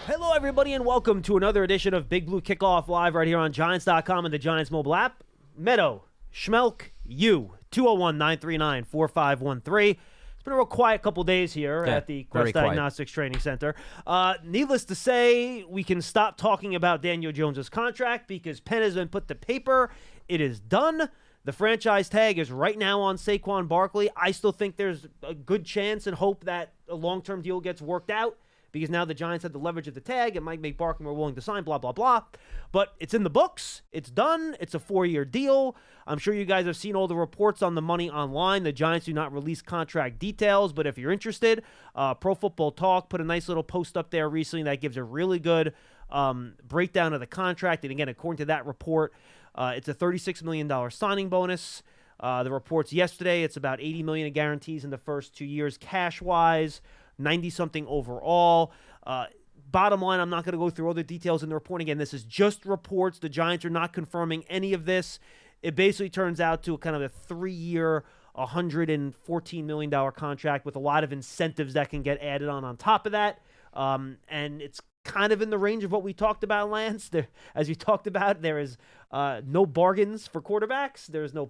Hello, everybody, and welcome to another edition of Big Blue Kickoff live right here on Giants.com and the Giants mobile app. Medow, Schmeelk, you, 201-939-4513. It's been a real quiet couple days here at the Quest Diagnostics Training Center. Needless to say, we can stop talking about Daniel Jones' contract because pen has been put to paper. It is done. The franchise tag is right now on Saquon Barkley. I still think there's a good chance and hope that a long-term deal gets worked out, because now the Giants have the leverage of the tag. It might make Barkley more willing to sign, blah, blah, blah. But it's in the books. It's done. It's a 4-year deal. I'm sure you guys have seen all the reports on the money online. The Giants do not release contract details, but if you're interested, Pro Football Talk put a nice little post up there recently that gives a really good breakdown of the contract. And again, according to that report, it's a $36 million signing bonus. The reports yesterday, it's about $80 million in guarantees in the first 2 years cash-wise. 90-something overall. Bottom line, I'm not going to go through all the details in the report. Again, this is just reports. The Giants are not confirming any of this. It basically turns out to a kind of a 3-year, $114 million contract with a lot of incentives that can get added on top of that. And it's kind of in the range of what we talked about, Lance. As you talked about, there is no bargains for quarterbacks. There's no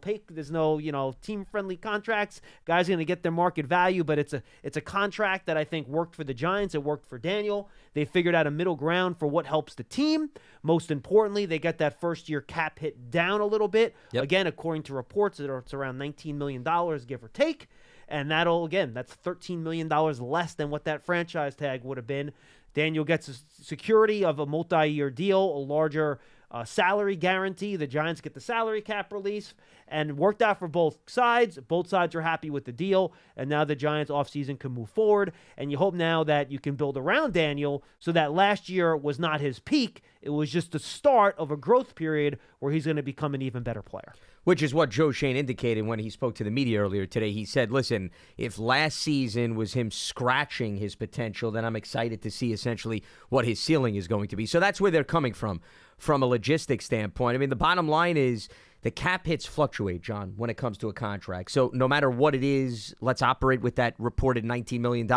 team-friendly contracts. Guys are going to get their market value, but it's a contract that I think worked for the Giants. It worked for Daniel. They figured out a middle ground for what helps the team. Most importantly, they got that first-year cap hit down a little bit. Yep. Again, according to reports, it's around $19 million, give or take. And that's $13 million less than what that franchise tag would have been. Daniel gets a security of a multi-year deal, a larger salary guarantee. The Giants get the salary cap release, and worked out for both sides. Both sides are happy with the deal, and now the Giants offseason can move forward. And you hope now that you can build around Daniel so that last year was not his peak. It was just the start of a growth period where he's going to become an even better player. Which is what Joe Schoen indicated when he spoke to the media earlier today. He said, listen, if last season was him scratching his potential, then I'm excited to see essentially what his ceiling is going to be. So that's where they're coming from a logistics standpoint. I mean, the bottom line is the cap hits fluctuate, John, when it comes to a contract. So no matter what it is, let's operate with that reported $19 million.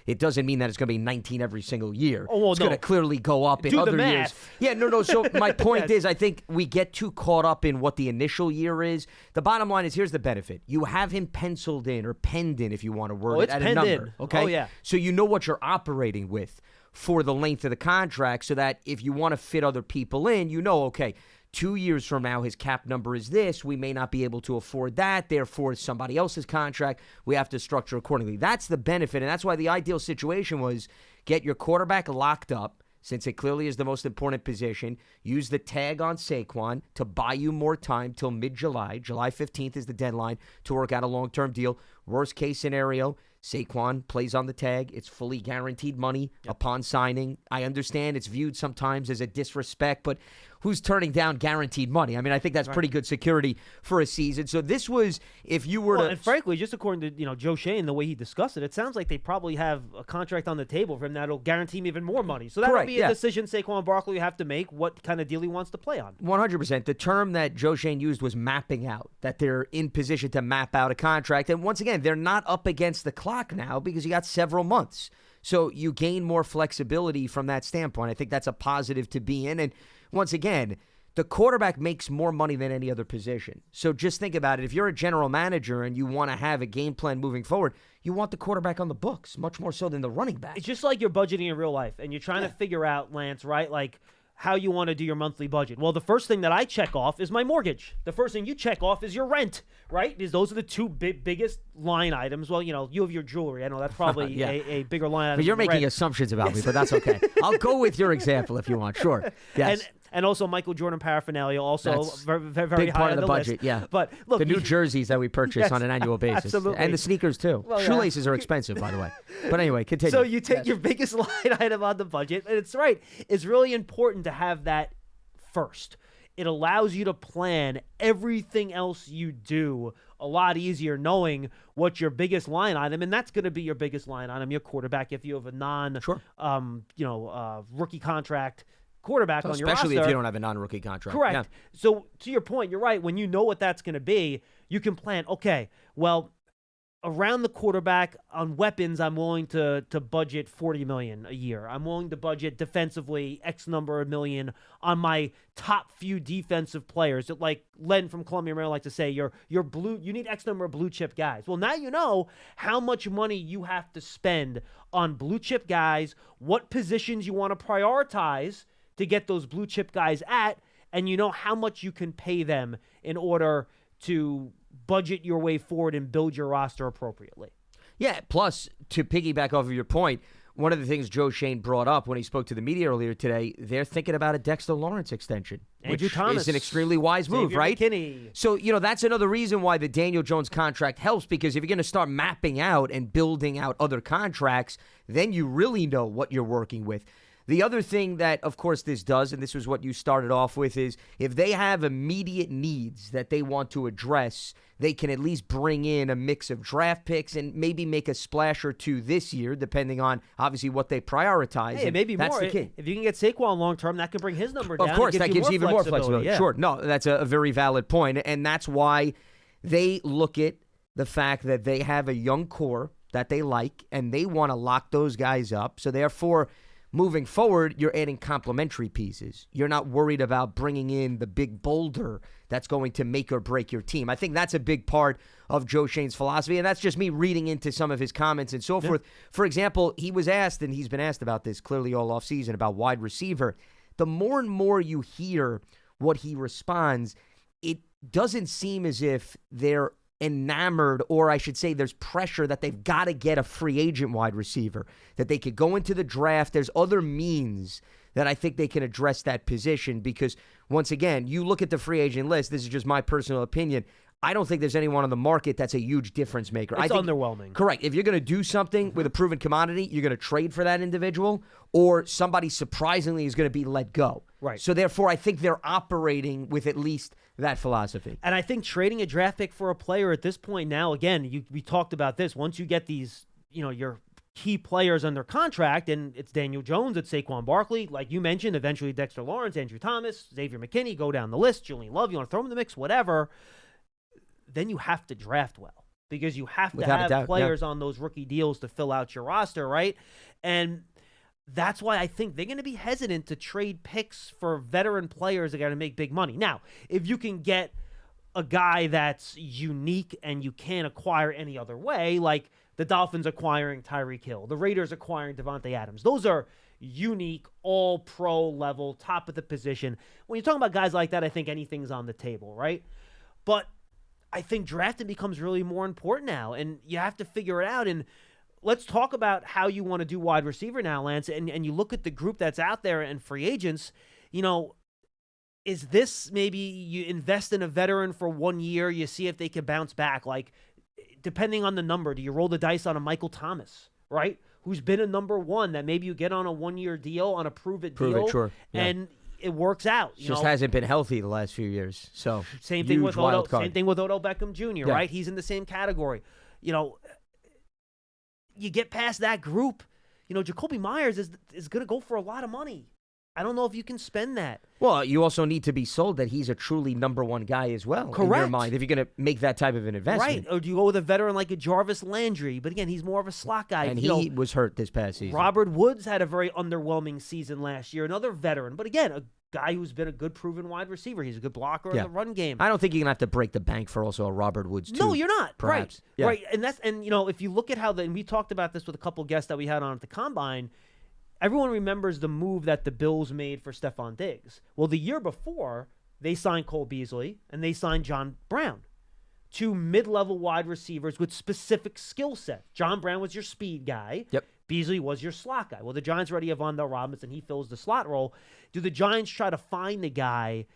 It doesn't mean that it's going to be 19 every single year. It's going to clearly go up in other years. Yeah, no. So my point is, I think we get too caught up in what the initial year is. The bottom line is, here's the benefit. You have him penciled in or penned in, if you want to word it, at a number. Okay? Oh, yeah. So you know what you're operating with for the length of the contract, so that if you want to fit other people in, you know, okay, 2 years from now, his cap number is this. We may not be able to afford that. Therefore, it's somebody else's contract. We have to structure accordingly. That's the benefit, and that's why the ideal situation was get your quarterback locked up, since it clearly is the most important position. Use the tag on Saquon to buy you more time till mid-July. July 15th is the deadline to work out a long-term deal. Worst case scenario, Saquon plays on the tag. It's fully guaranteed money upon signing. I understand it's viewed sometimes as a disrespect, but who's turning down guaranteed money? I mean, I think that's pretty good security for a season. So this was, if you were to... And frankly, just according to Joe Schoen, the way he discussed it sounds like they probably have a contract on the table for him that'll guarantee him even more money. So that would be a decision Saquon Barkley will have to make, what kind of deal he wants to play on. 100%. The term that Joe Schoen used was mapping out, that they're in position to map out a contract. And once again, they're not up against the clock now because you got several months. So you gain more flexibility from that standpoint. I think that's a positive to be in. And once again, the quarterback makes more money than any other position. So just think about it. If you're a general manager and you want to have a game plan moving forward, you want the quarterback on the books much more so than the running back. It's just like you're budgeting in real life and you're trying to figure out, Lance, right? Like how you want to do your monthly budget. Well, the first thing that I check off is my mortgage. The first thing you check off is your rent, right? Because those are the two biggest line items. Well, you have your jewelry. I know that's probably a bigger line item. But you're making assumptions about me, but that's okay. I'll go with your example if you want. Sure. Yes. And also Michael Jordan paraphernalia, also very, very big high part on of the budget, list. yeah. But look, the new jerseys that we purchase on an annual basis. Absolutely. And the sneakers, too. Well, shoelaces are expensive, by the way. But anyway, continue. So you take your biggest line item on the budget, and it's right. It's really important to have that first. It allows you to plan everything else you do a lot easier, knowing what your biggest line item, and that's going to be your biggest line item, your quarterback, if you have a rookie contract quarterback on your roster. Especially if you don't have a non-rookie contract. Correct. Yeah. So to your point, you're right. When you know what that's going to be, you can plan, okay, well, around the quarterback on weapons, I'm willing to budget $40 million a year. I'm willing to budget defensively X number of million on my top few defensive players. Like Len from Columbia, Maryland, like to say, you need X number of blue chip guys. Well, now you know how much money you have to spend on blue chip guys, what positions you want to prioritize to get those blue chip guys at, and you know how much you can pay them in order to budget your way forward and build your roster appropriately. Yeah, plus, to piggyback off of your point, one of the things Joe Shane brought up when he spoke to the media earlier today, they're thinking about a Dexter Lawrence extension, Andrew which Thomas, is an extremely wise move, right? McKinney. So, that's another reason why the Daniel Jones contract helps, because if you're going to start mapping out and building out other contracts, then you really know what you're working with. The other thing that, of course, this does, and this was what you started off with, is if they have immediate needs that they want to address, they can at least bring in a mix of draft picks and maybe make a splash or two this year, depending on, obviously, what they prioritize. Hey, maybe that's more. The key. If you can get Saquon long-term, that can bring his number down. Of course, that gives you even more flexibility. Yeah. Sure. No, that's a very valid point, and that's why they look at the fact that they have a young core that they like, and they want to lock those guys up. So, therefore, moving forward, you're adding complementary pieces. You're not worried about bringing in the big boulder that's going to make or break your team. I think that's a big part of Joe Shane's philosophy, and that's just me reading into some of his comments and so forth. For example, he was asked, and he's been asked about this clearly all offseason, about wide receiver. The more and more you hear what he responds, it doesn't seem as if they're enamored, or I should say there's pressure that they've got to get a free agent wide receiver, that they could go into the draft. There's other means that I think they can address that position, because once again, you look at the free agent list, this is just my personal opinion, I don't think there's anyone on the market that's a huge difference maker. It's I think, underwhelming. Correct. If you're going to do something with a proven commodity, you're going to trade for that individual, or somebody surprisingly is going to be let go. Right. So therefore, I think they're operating with at least that philosophy. And I think trading a draft pick for a player at this point now, again, we talked about this. Once you get these, your key players under contract, and it's Daniel Jones, it's Saquon Barkley, like you mentioned, eventually Dexter Lawrence, Andrew Thomas, Xavier McKinney, go down the list, Julian Love, you want to throw him in the mix, whatever, then you have to draft well, because you have to have players on those rookie deals to fill out your roster, right? And that's why I think they're going to be hesitant to trade picks for veteran players that are going to make big money. Now, if you can get a guy that's unique and you can't acquire any other way, like the Dolphins acquiring Tyreek Hill, the Raiders acquiring Devontae Adams, those are unique, all-pro level, top of the position. When you're talking about guys like that, I think anything's on the table, right? But I think drafting becomes really more important now, and you have to figure it out. And let's talk about how you want to do wide receiver now, Lance, and you look at the group that's out there and free agents, is this maybe you invest in a veteran for 1 year, you see if they can bounce back? Like, depending on the number, do you roll the dice on a Michael Thomas, right, who's been a number one, that maybe you get on a 1 year deal, on a prove it deal, sure. Yeah. And it works out. Just hasn't been healthy the last few years. So same thing with Odell. Same thing with Odell Beckham Jr. Right? He's in the same category. You get past that group. Jacoby Myers is going to go for a lot of money. I don't know if you can spend that. Well, you also need to be sold that he's a truly number one guy as well. Correct. In your mind, if you're going to make that type of an investment. Right. Or do you go with a veteran like a Jarvis Landry? But again, he's more of a slot guy. And he was hurt this past season. Robert Woods had a very underwhelming season last year. Another veteran. But again, a guy who's been a good proven wide receiver. He's a good blocker in the run game. I don't think you're going to have to break the bank for also a Robert Woods, too. No, you're not. Perhaps. Right. Yeah. Right. And if you look at how and we talked about this with a couple guests that we had on at the Combine, everyone remembers the move that the Bills made for Stephon Diggs. Well, the year before, they signed Cole Beasley and they signed John Brown, two mid-level wide receivers with specific skill sets. John Brown was your speed guy. Yep. Beasley was your slot guy. Well, the Giants already have Vondell Robinson. He fills the slot role. Do the Giants try to find the guy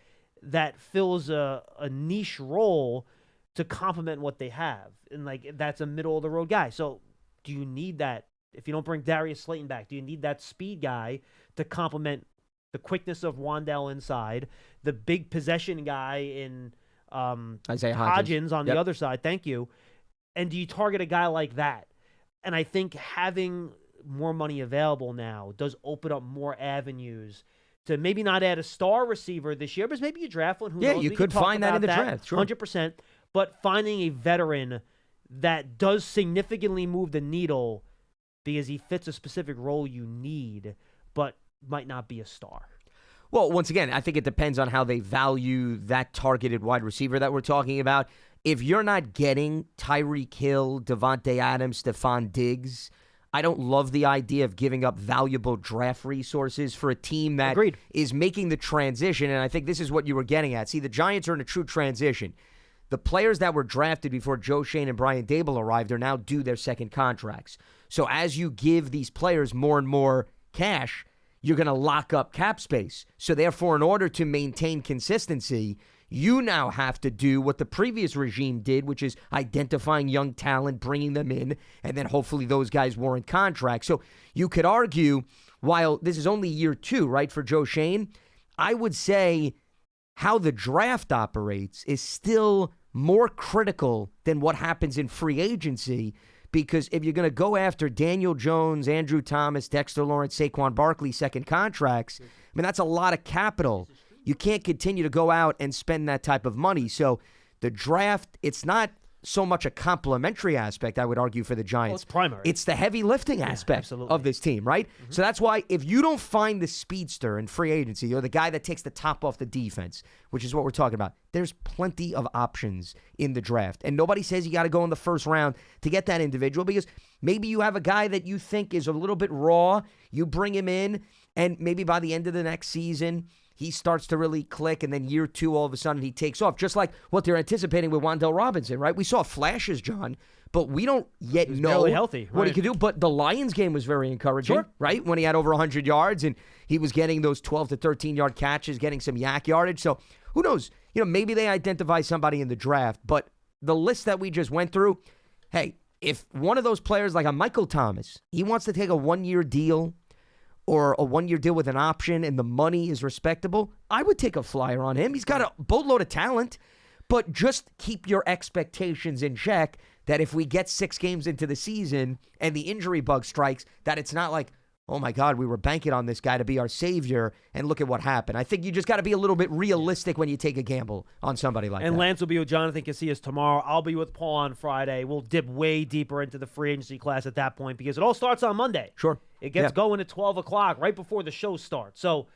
that fills a niche role to complement what they have? And, that's a middle-of-the-road guy. So do you need that? If you don't bring Darius Slayton back, do you need that speed guy to complement the quickness of Wandell inside, the big possession guy in Isaiah Hodgins on the other side? Thank you. And do you target a guy like that? And I think having more money available now does open up more avenues to maybe not add a star receiver this year, but maybe you draft one. Who knows? You could find that in the draft. Sure. 100%. But finding a veteran that does significantly move the needle because he fits a specific role you need, but might not be a star? Well, once again, I think it depends on how they value that targeted wide receiver that we're talking about. If you're not getting Tyreek Hill, Devontae Adams, Stephon Diggs, I don't love the idea of giving up valuable draft resources for a team that is making the transition, and I think this is what you were getting at. See, the Giants are in a true transition. The players that were drafted before Joe Schoen and Brian Daboll arrived are now due their second contracts. So as you give these players more and more cash, you're going to lock up cap space. So therefore, in order to maintain consistency, you now have to do what the previous regime did, which is identifying young talent, bringing them in, and then hopefully those guys warrant contracts. So you could argue, while this is only year 2, right, for Joe Schoen, I would say how the draft operates is still more critical than what happens in free agency, because if you're going to go after Daniel Jones, Andrew Thomas, Dexter Lawrence, Saquon Barkley second contracts, I mean, that's a lot of capital. You can't continue to go out and spend that type of money. So the draft, it's not so much a complimentary aspect, I would argue, for the Giants. Well, it's primary. It's the heavy lifting aspect of this team, right? Mm-hmm. So that's why if you don't find the speedster in free agency or the guy that takes the top off the defense, which is what we're talking about, there's plenty of options in the draft. And nobody says you got to go in the first round to get that individual, because maybe you have a guy that you think is a little bit raw, you bring him in, and maybe by the end of the next season, he starts to really click, and then year 2, all of a sudden, he takes off, just like what they're anticipating with Wan'Dale Robinson, right? We saw flashes, John, but we don't yet know healthy, what he could do. But the Lions game was very encouraging, right? When he had over 100 yards, and he was getting those 12 to 13-yard catches, getting some yak yardage. So who knows? Maybe they identify somebody in the draft. But the list that we just went through, hey, if one of those players, like a Michael Thomas, he wants to take a 1-year deal, or a 1-year deal with an option, and the money is respectable, I would take a flyer on him. He's got a boatload of talent, but just keep your expectations in check that if we get 6 games into the season and the injury bug strikes, that it's not like, oh my God, we were banking on this guy to be our savior, and look at what happened. I think you just got to be a little bit realistic when you take a gamble on somebody like that. And Lance will be with Jonathan Casillas tomorrow. I'll be with Paul on Friday. We'll dip way deeper into the free agency class at that point, because it all starts on Monday. Sure. It gets going at 12 o'clock, right before the show starts. So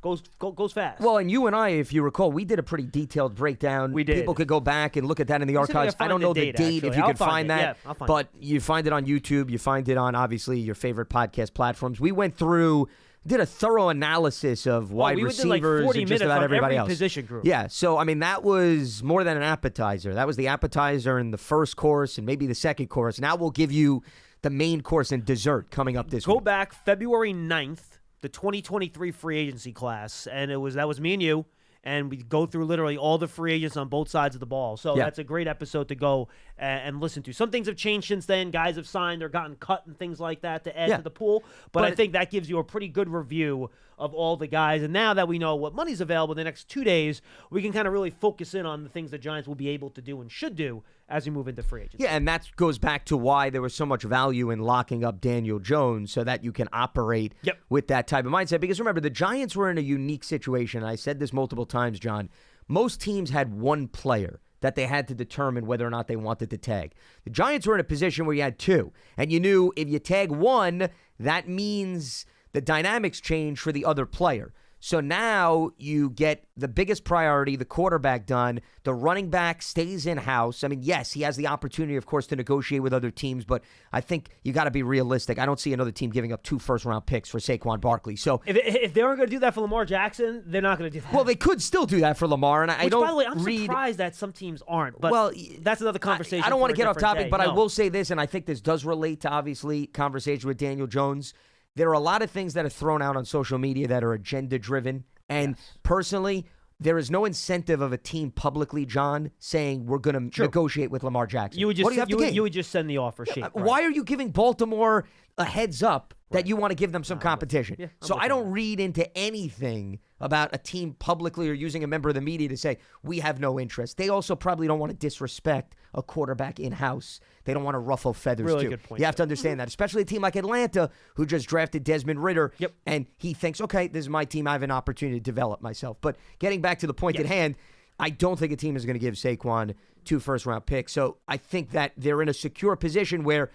goes fast. Well, and you and I, if you recall, we did a pretty detailed breakdown. We did. People could go back and look at that in the archives. I don't know the date if you can find that, but you find it on YouTube. You find it on, obviously, your favorite podcast platforms. We went through, did a thorough analysis of wide receivers like 40 and just about everybody every else. Position group. Yeah, so, I mean, that was more than an appetizer. That was the appetizer in the first course and maybe the second course. Now we'll give you the main course and dessert coming up this week. Go back February 9th. The 2023 free agency class, and that was me and you, and we go through literally all the free agents on both sides of the ball. So that's a great episode to go and listen to. Some things have changed since then. Guys have signed or gotten cut and things like that to add to the pool. But I think that gives you a pretty good review of all the guys. And now that we know what money's available in the next 2 days, we can kind of really focus in on the things the Giants will be able to do and should do as we move into free agency. Yeah, and that goes back to why there was so much value in locking up Daniel Jones, so that you can operate with that type of mindset. Because remember, the Giants were in a unique situation. I said this multiple times, John. Most teams had one player that they had to determine whether or not they wanted to tag. The Giants were in a position where you had 2, and you knew if you tag one, that means the dynamics change for the other player. So now you get the biggest priority, the quarterback, done. The running back stays in-house. I mean, yes, he has the opportunity, of course, to negotiate with other teams, but I think you got to be realistic. I don't see another team giving up 2 first-round picks for Saquon Barkley. So if they aren't going to do that for Lamar Jackson, they're not going to do that. Well, they could still do that for Lamar, and I don't. By the way, I'm surprised that some teams aren't. But that's another conversation. I don't want to get off topic, but no. I will say this, and I think this does relate to, obviously, conversation with Daniel Jones. There are a lot of things that are thrown out on social media that are agenda-driven. And personally, there is no incentive of a team publicly, John, saying we're going to negotiate with Lamar Jackson. You would just, what do you have to gain? You would just send the offer sheet. Why are you giving Baltimore a heads up that you want to give them some competition? So I don't read into anything about a team publicly or using a member of the media to say, we have no interest. They also probably don't want to disrespect a quarterback in-house. They don't want to ruffle feathers, really too. Good point. You have to understand that, especially a team like Atlanta, who just drafted Desmond Ridder, and he thinks, okay, this is my team. I have an opportunity to develop myself. But getting back to the point at hand, I don't think a team is going to give Saquon 2 first-round picks. So I think that they're in a secure position where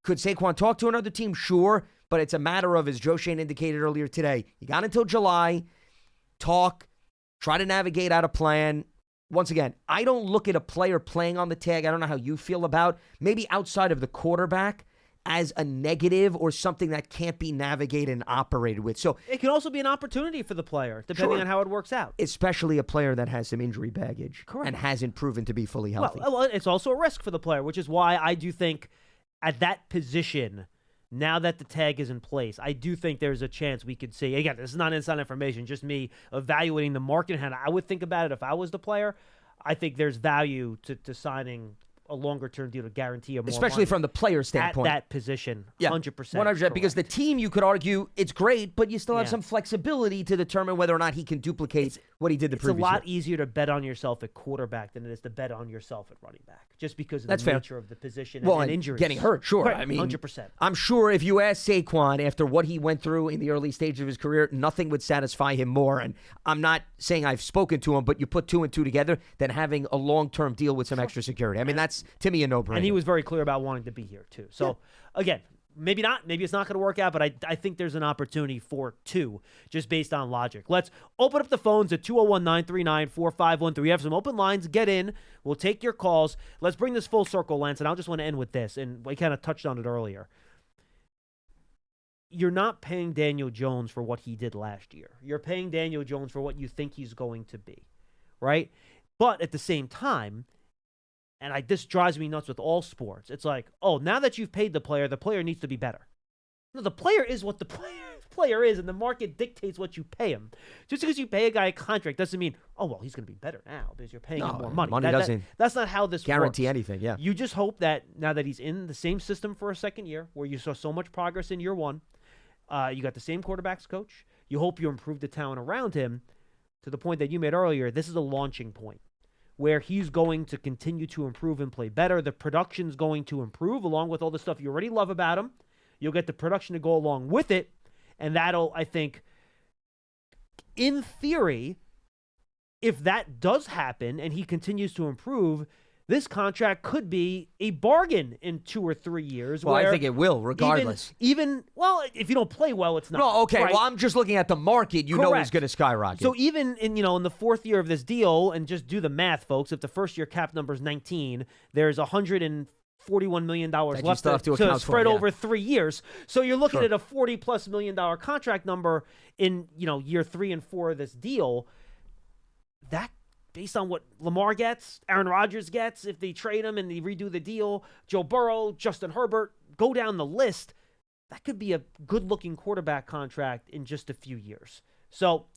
could Saquon talk to another team? Sure, but it's a matter of, as Joe Schoen indicated earlier today, you got until July, talk, try to navigate out a plan. Once again, I don't look at a player playing on the tag. I don't know how you feel about maybe outside of the quarterback as a negative or something that can't be navigated and operated with. So it can also be an opportunity for the player, depending on how it works out. Especially a player that has some injury baggage and hasn't proven to be fully healthy. Well, it's also a risk for the player, which is why I do think at that position, now that the tag is in place, I do think there's a chance we could see. Again, this is not inside information, just me evaluating the market and how I would think about it if I was the player. I think there's value to signing a longer-term deal to guarantee a more especially money from the player standpoint. At that position, 100%. 100%, because the team, you could argue, it's great, but you still have some flexibility to determine whether or not he can duplicate what he did the previous year. It's a lot easier to bet on yourself at quarterback than it is to bet on yourself at running back, just because of the nature of the position and injuries. Getting hurt, sure. Right, I mean, 100%. I'm sure if you ask Saquon after what he went through in the early stages of his career, nothing would satisfy him more. And I'm not saying I've spoken to him, but you put 2 and 2 together than having a long-term deal with some extra security. I mean, that's, to me, a no-brainer. And he was very clear about wanting to be here, too. So, again, maybe not. Maybe it's not going to work out, but I think there's an opportunity for 2, just based on logic. Let's open up the phones at 201-939-4513. We have some open lines. Get in. We'll take your calls. Let's bring this full circle, Lance, and I just want to end with this, and we kind of touched on it earlier. You're not paying Daniel Jones for what he did last year. You're paying Daniel Jones for what you think he's going to be, right? But at the same time, and this drives me nuts with all sports. It's like, oh, now that you've paid the player needs to be better. No, the player is what the player is, and the market dictates what you pay him. Just because you pay a guy a contract doesn't mean, oh, well, he's going to be better now because you're paying him more money. Money doesn't that's not how this guarantee works. Anything, yeah. You just hope that now that he's in the same system for a second year, where you saw so much progress in year 1, you got the same quarterbacks coach. You hope you improve the talent around him to the point that you made earlier. This is a launching point where he's going to continue to improve and play better. The production's going to improve along with all the stuff you already love about him. You'll get the production to go along with it, and that'll, I think, in theory, if that does happen and he continues to improve, this contract could be a bargain in 2 or 3 years. Well, I think it will, regardless. Even if you don't play well, it's not. No, okay. Right? Well, I'm just looking at the market. You know it's going to skyrocket. So even in the 4th year of this deal, and just do the math, folks. If the first year cap number is 19, there's $141 million left to spread over 3 years. So you're looking at a $40+ million contract number in year 3 and 4 of this deal. That, based on what Lamar gets, Aaron Rodgers gets, if they trade him and they redo the deal, Joe Burrow, Justin Herbert, go down the list, that could be a good-looking quarterback contract in just a few years. So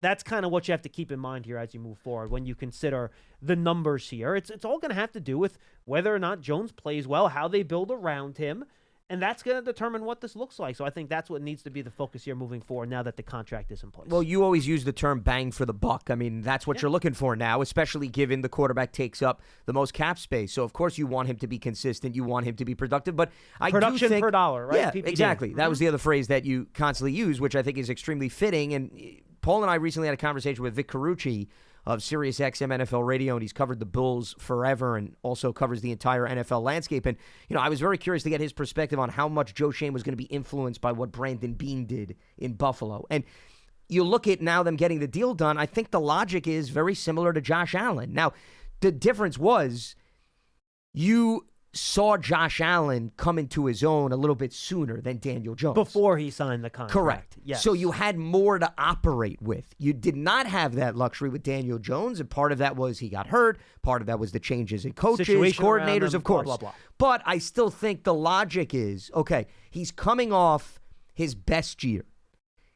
that's kind of what you have to keep in mind here as you move forward when you consider the numbers here. It's all going to have to do with whether or not Jones plays well, how they build around him, and that's going to determine what this looks like. So I think that's what needs to be the focus here moving forward now that the contract is in place. Well, you always use the term bang for the buck. I mean, that's what you're looking for now, especially given the quarterback takes up the most cap space. So, of course, you want him to be consistent. You want him to be productive. But Production do think, per dollar, right? Yeah, PPD. Exactly. Mm-hmm. That was the other phrase that you constantly use, which I think is extremely fitting. And Paul and I recently had a conversation with Vic Carucci of Sirius XM NFL Radio, and he's covered the Bulls forever and also covers the entire NFL landscape. And, I was very curious to get his perspective on how much Joe Schoen was going to be influenced by what Brandon Beane did in Buffalo. And you look at now them getting the deal done, I think the logic is very similar to Josh Allen. Now, the difference was you saw Josh Allen come into his own a little bit sooner than Daniel Jones. Before he signed the contract. Correct. Yes. So you had more to operate with. You did not have that luxury with Daniel Jones, and part of that was he got hurt. Part of that was the changes in coaches, coordinators, of course. Blah, blah, blah. But I still think the logic is, okay, he's coming off his best year.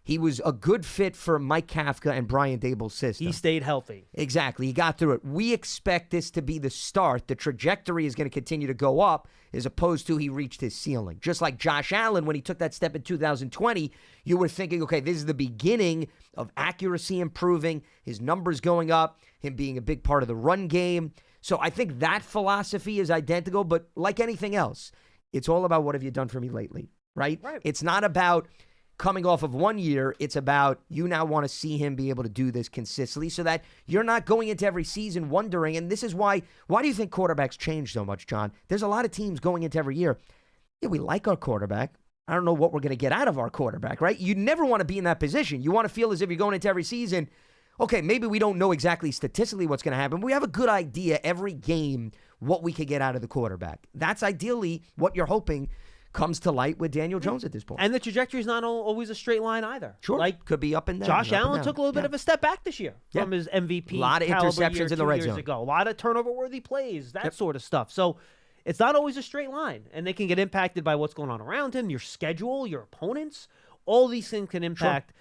He was a good fit for Mike Kafka and Brian Dable's system. He stayed healthy. Exactly. He got through it. We expect this to be the start. The trajectory is going to continue to go up as opposed to he reached his ceiling. Just like Josh Allen, when he took that step in 2020, you were thinking, okay, this is the beginning of accuracy improving, his numbers going up, him being a big part of the run game. So I think that philosophy is identical, but like anything else, it's all about what have you done for me lately, right? Right. It's not about coming off of 1 year, it's about you now want to see him be able to do this consistently so that you're not going into every season wondering, and this is why do you think quarterbacks change so much, John? There's a lot of teams going into every year, yeah, we like our quarterback. I don't know what we're going to get out of our quarterback, right? You never want to be in that position. You want to feel as if you're going into every season, okay, maybe we don't know exactly statistically what's going to happen, but we have a good idea every game what we could get out of the quarterback. That's ideally what you're hoping comes to light with Daniel Jones at this point. And the trajectory is not always a straight line either. Sure. Like, could be up and down. Josh Allen took a little bit of a step back this year from his MVP. A lot of interceptions in the red zone. A lot of turnover-worthy plays, that sort of stuff. So it's not always a straight line, and they can get impacted by what's going on around him, your schedule, your opponents. All these things can impact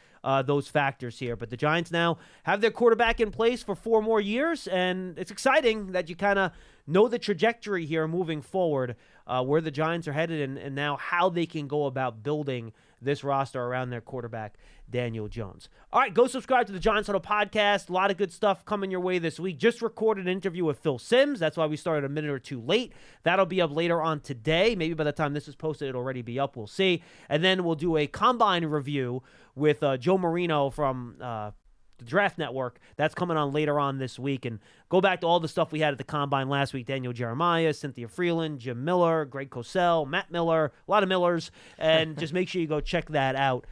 those factors here. But the Giants now have their quarterback in place for 4 more years, and it's exciting that you kind of know the trajectory here moving forward, where the Giants are headed and now how they can go about building this roster around their quarterback, Daniel Jones. All right, go subscribe to the Giants Huddle podcast. A lot of good stuff coming your way this week. Just recorded an interview with Phil Simms. That's why we started a minute or two late. That'll be up later on today. Maybe by the time this is posted, it'll already be up. We'll see. And then we'll do a combine review with Joe Marino from the Draft Network. That's coming on later on this week. And go back to all the stuff we had at the Combine last week. Daniel Jeremiah, Cynthia Freeland, Jim Miller, Greg Cosell, Matt Miller, a lot of Millers. And just make sure you go check that out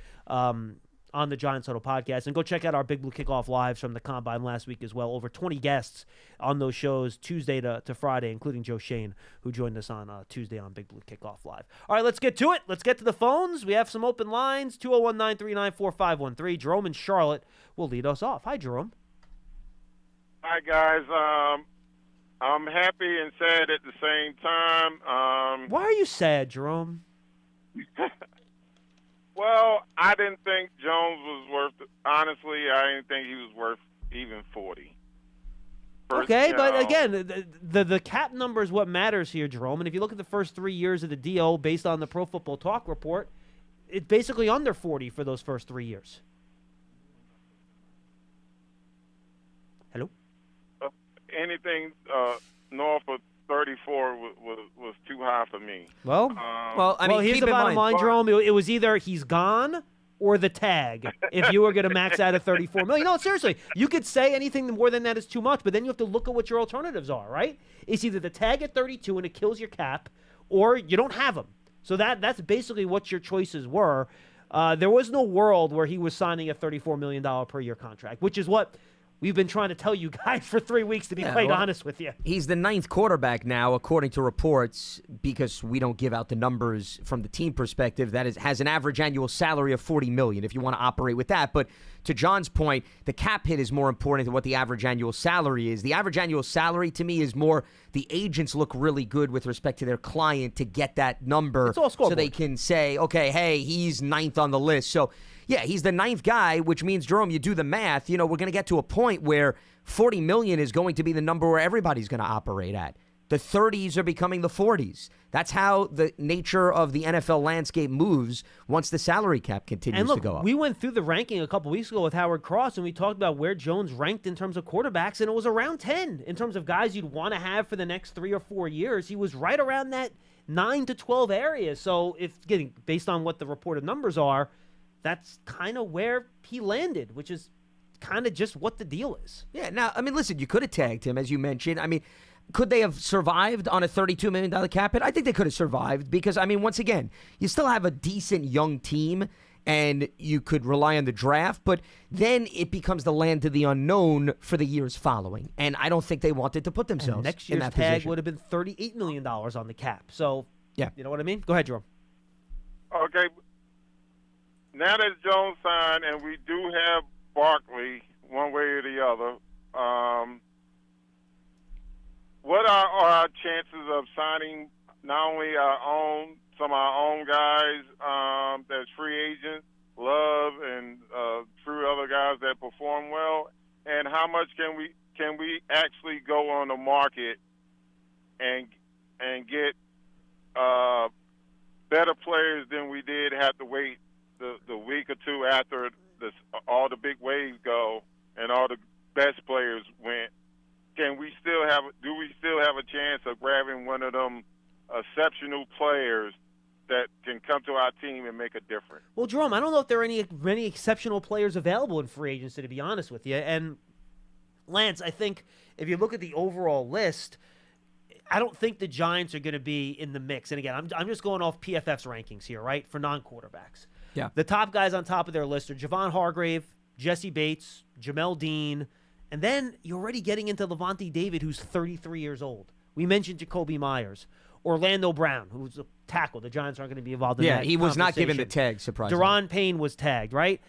on the Giants Huddle podcast. And go check out our Big Blue Kickoff Lives from the Combine last week as well. Over 20 guests on those shows Tuesday to Friday, including Joe Shane, who joined us on Tuesday on Big Blue Kickoff Live. All right, let's get to it. Let's get to the phones. We have some open lines, 201-939-4513. Jerome in Charlotte will lead us off. Hi, Jerome. Hi, guys. I'm happy and sad at the same time. Why are you sad, Jerome? Well, I didn't think Jones was worth – honestly, I didn't think he was worth even 40. Okay, but again, the cap number is what matters here, Jerome. And if you look at the first 3 years of the deal based on the Pro Football Talk report, it's basically under 40 for those first 3 years. Hello? Anything north of 34 was too high for me. Well, I mean, here's the bottom line, Jerome. It was either he's gone or the tag if you were going to max out at $34 million. No, seriously, you could say anything more than that is too much, but then you have to look at what your alternatives are, right? It's either the tag at 32 and it kills your cap, or you don't have him. So that's basically what your choices were. There was no world where he was signing a $34 million per year contract, which is what we've been trying to tell you guys for 3 weeks, to be quite honest with you. He's the 9th quarterback now, according to reports, because we don't give out the numbers from the team perspective. That has an average annual salary of $40 million, if you want to operate with that. But to John's point, the cap hit is more important than what the average annual salary is. The average annual salary, to me, is more the agents look really good with respect to their client to get that number. It's all scoreboard. So they can say, okay, hey, he's 9th on the list. So yeah, he's the 9th guy, which means, Jerome, you do the math. You know, we're going to get to a point where $40 million is going to be the number where everybody's going to operate at. The 30s are becoming the 40s. That's how the nature of the NFL landscape moves once the salary cap continues to go up. We went through the ranking a couple weeks ago with Howard Cross, and we talked about where Jones ranked in terms of quarterbacks, and it was around 10 in terms of guys you'd want to have for the next 3 or 4 years. He was right around that 9 to 12 area. So if getting based on what the reported numbers are, that's kind of where he landed, which is kind of just what the deal is. Yeah, now, I mean, listen, you could have tagged him, as you mentioned. I mean, could they have survived on a $32 million cap hit? I think they could have survived because, I mean, once again, you still have a decent young team and you could rely on the draft, but then it becomes the land of the unknown for the years following. And I don't think they wanted to put themselves and next in year's that tag position. would have been $38 million on the cap. So, yeah, you know what I mean? Go ahead, Jerome. Okay. Now that Jones signed and we do have Barkley one way or the other, what are our chances of signing not only some of our own guys that's free agents, Love and through other guys that perform well, and how much can we actually go on the market and get better players than we did have to wait the week or two after all the big waves go and all the best players went? Do we still have a chance of grabbing one of them exceptional players that can come to our team and make a difference. Well, Jerome, I don't know if there are many exceptional players available in free agency, to be honest with you. And Lance, I think if you look at the overall list, I don't think the Giants are going to be in the mix. And again, I'm just going off PFF's rankings here, right, for non-quarterbacks. Yeah. The top guys on top of their list are Javon Hargrave, Jesse Bates, Jamel Dean, and then you're already getting into Levante David, who's 33 years old. We mentioned Jacoby Myers. Orlando Brown, who's a tackle. The Giants aren't going to be involved in that. Yeah, he was not given the tag, surprisingly. Deron Payne was tagged, right?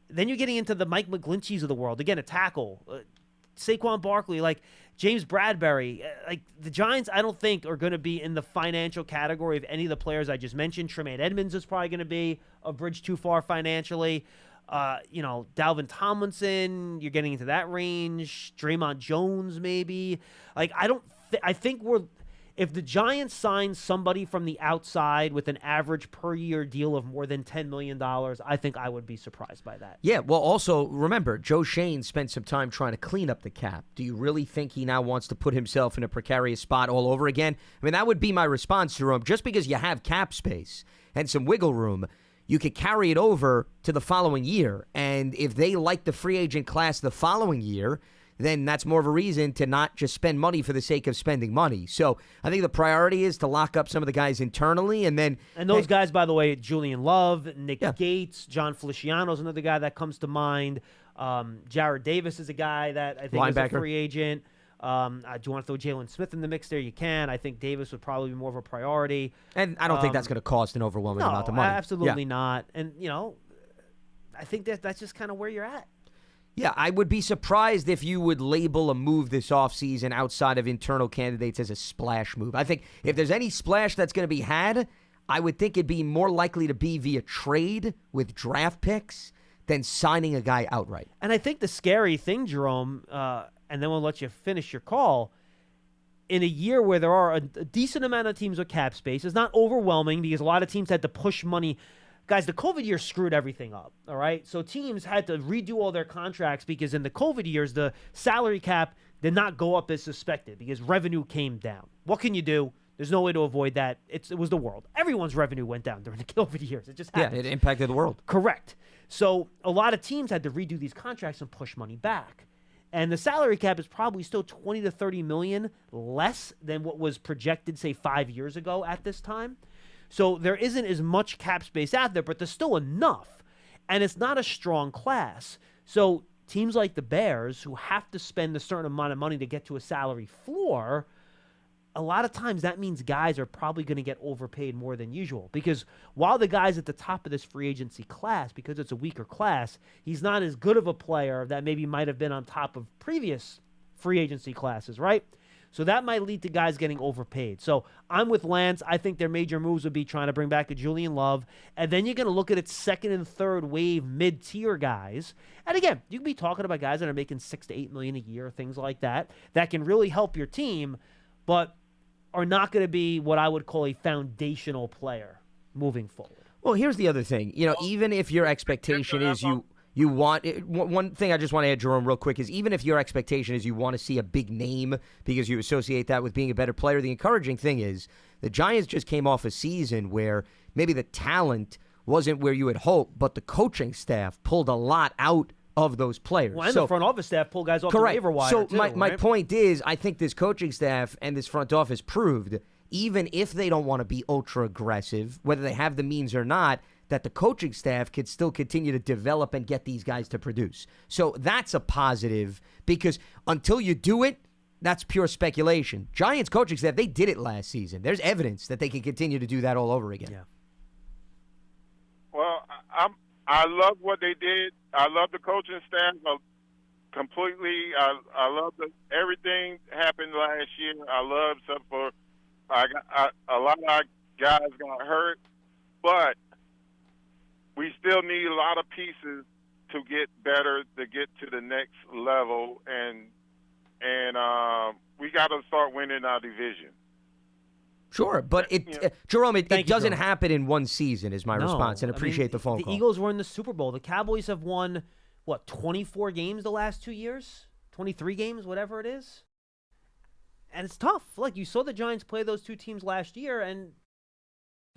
Then you're getting into the Mike McGlincheys of the world. Again, a tackle. Saquon Barkley, like James Bradbury. Like the Giants, I don't think are going to be in the financial category of any of the players I just mentioned. Tremaine Edmonds is probably going to be a bridge too far financially. Dalvin Tomlinson, you're getting into that range. Draymond Jones, maybe. Like I think if the Giants sign somebody from the outside with an average per year deal of more than $10 million, I think I would be surprised by that. Yeah, well, also, remember, Joe Shane spent some time trying to clean up the cap. Do you really think he now wants to put himself in a precarious spot all over again? I mean, that would be my response, Jerome. Just because you have cap space and some wiggle room, you could carry it over to the following year. And if they like the free agent class the following year, then that's more of a reason to not just spend money for the sake of spending money. So I think the priority is to lock up some of the guys internally, and then... And those guys, by the way, Julian Love, Nick Gates, John Feliciano is another guy that comes to mind. Jared Davis is a guy that I think is a free agent. Do you want to throw Jalen Smith in the mix there? You can. I think Davis would probably be more of a priority. And I don't think that's going to cost an overwhelming amount of money. Absolutely not. And, I think that's just kind of where you're at. Yeah, I would be surprised if you would label a move this offseason outside of internal candidates as a splash move. I think if there's any splash that's going to be had, I would think it'd be more likely to be via trade with draft picks than signing a guy outright. And I think the scary thing, Jerome, and then we'll let you finish your call, in a year where there are a decent amount of teams with cap space, it's not overwhelming because a lot of teams had to push money. Guys, the COVID year screwed everything up, all right? So teams had to redo all their contracts because in the COVID years, the salary cap did not go up as suspected because revenue came down. What can you do? There's no way to avoid that. It was the world. Everyone's revenue went down during the COVID years. It just happened. Yeah, it impacted the world. Correct. So a lot of teams had to redo these contracts and push money back. And the salary cap is probably still $20 to $30 million less than what was projected, say, 5 years ago at this time. So there isn't as much cap space out there, but there's still enough. And it's not a strong class. So teams like the Bears, who have to spend a certain amount of money to get to a salary floor, a lot of times that means guys are probably going to get overpaid more than usual. Because while the guy's at the top of this free agency class, because it's a weaker class, he's not as good of a player that maybe might have been on top of previous free agency classes, right? So that might lead to guys getting overpaid. So I'm with Lance. I think their major moves would be trying to bring back a Julian Love. And then you're going to look at its second and third wave mid-tier guys. And again, you can be talking about guys that are making $6 to $8 million a year, things like that can really help your team, but are not going to be what I would call a foundational player moving forward. Well, here's the other thing. Even if your expectation is you want one thing I just want to add, Jerome, real quick, is even if your expectation is you want to see a big name because you associate that with being a better player, the encouraging thing is the Giants just came off a season where maybe the talent wasn't where you had hoped, but the coaching staff pulled a lot out of those players. Well, and the front office staff pull guys off the waiver wire. So too, my point is, I think this coaching staff and this front office proved, even if they don't want to be ultra aggressive, whether they have the means or not, that the coaching staff could still continue to develop and get these guys to produce. So that's a positive because until you do it, that's pure speculation. Giants coaching staff, they did it last season. There's evidence that they can continue to do that all over again. Yeah. Well, I love what they did. I love the coaching staff completely. I love everything happened last year. I love except for a lot of our guys got hurt, but we still need a lot of pieces to get better, to get to the next level, and we got to start winning our division. Sure, but Jerome, it doesn't happen in one season is my response, and appreciate the phone call. The Eagles were in the Super Bowl. The Cowboys have won, 24 games the last 2 years? 23 games, whatever it is? And it's tough. Like, you saw the Giants play those two teams last year, and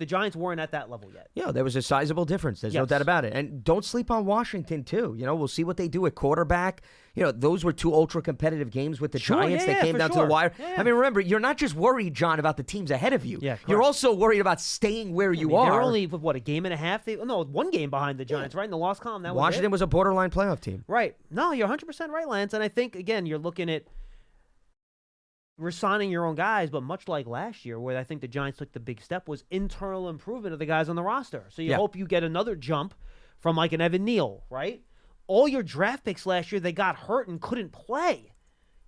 The Giants weren't at that level yet. Yeah, there was a sizable difference. There's no doubt about it. And don't sleep on Washington, too. We'll see what they do at quarterback. Those were two ultra-competitive games with the Giants. They came down to the wire. Yeah. I mean, remember, you're not just worried, John, about the teams ahead of you. Yeah, you're also worried about staying where you are. They're only, a game and a half? One game behind the Giants, right? In the loss column. Washington was a borderline playoff team. Right. No, you're 100% right, Lance. And I think, again, you're looking at resigning your own guys, but much like last year, where I think the Giants took the big step, was internal improvement of the guys on the roster. So you hope you get another jump from like an Evan Neal, right? All your draft picks last year, they got hurt and couldn't play.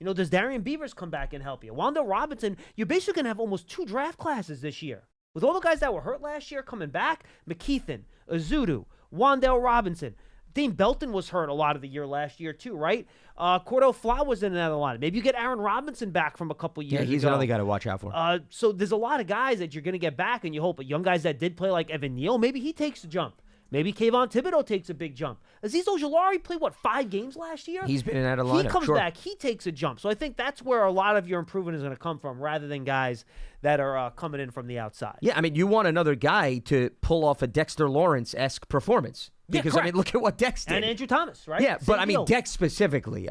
Does Darian Beavers come back and help you? Wan'Dale Robinson, you're basically going to have almost 2 draft classes this year. With all the guys that were hurt last year coming back, McKeithen, Azudu, Wan'Dale Robinson. Dean Belton was hurt a lot of the year last year too, right? Cordell Fla was in another line. Maybe you get Aaron Robinson back from a couple years ago. Yeah, he's another guy to watch out for. So there's a lot of guys that you're going to get back, and you hope. But young guys that did play like Evan Neal, maybe he takes a jump. Maybe Kayvon Thibodeau takes a big jump. Azeez Ojulari played, 5 games last year? He's been in and out of lineup. He comes back. He takes a jump. So I think that's where a lot of your improvement is going to come from, rather than guys that are coming in from the outside. Yeah, I mean, you want another guy to pull off a Dexter Lawrence-esque performance. Because, look at what Dex did. And Andrew Thomas, right? Yeah, but, Dex specifically.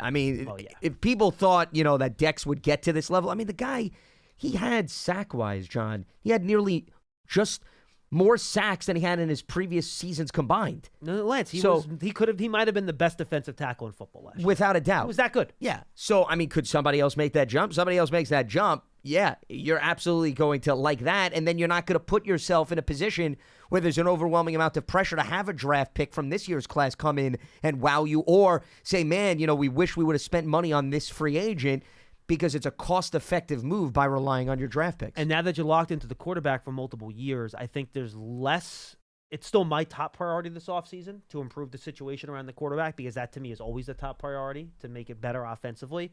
If people thought, that Dex would get to this level, the guy, he had sack-wise, John, he had nearly just more sacks than he had in his previous seasons combined. No, Lance, he might have been the best defensive tackle in football last year. Without a doubt. He was that good. Yeah. So, could somebody else make that jump? Somebody else makes that jump. Yeah, you're absolutely going to like that, and then you're not going to put yourself in a position where there's an overwhelming amount of pressure to have a draft pick from this year's class come in and wow you, or say, man, we wish we would have spent money on this free agent, because it's a cost-effective move by relying on your draft picks. And now that you're locked into the quarterback for multiple years, I think there's less. It's still my top priority this offseason to improve the situation around the quarterback, because that to me is always the top priority, to make it better offensively.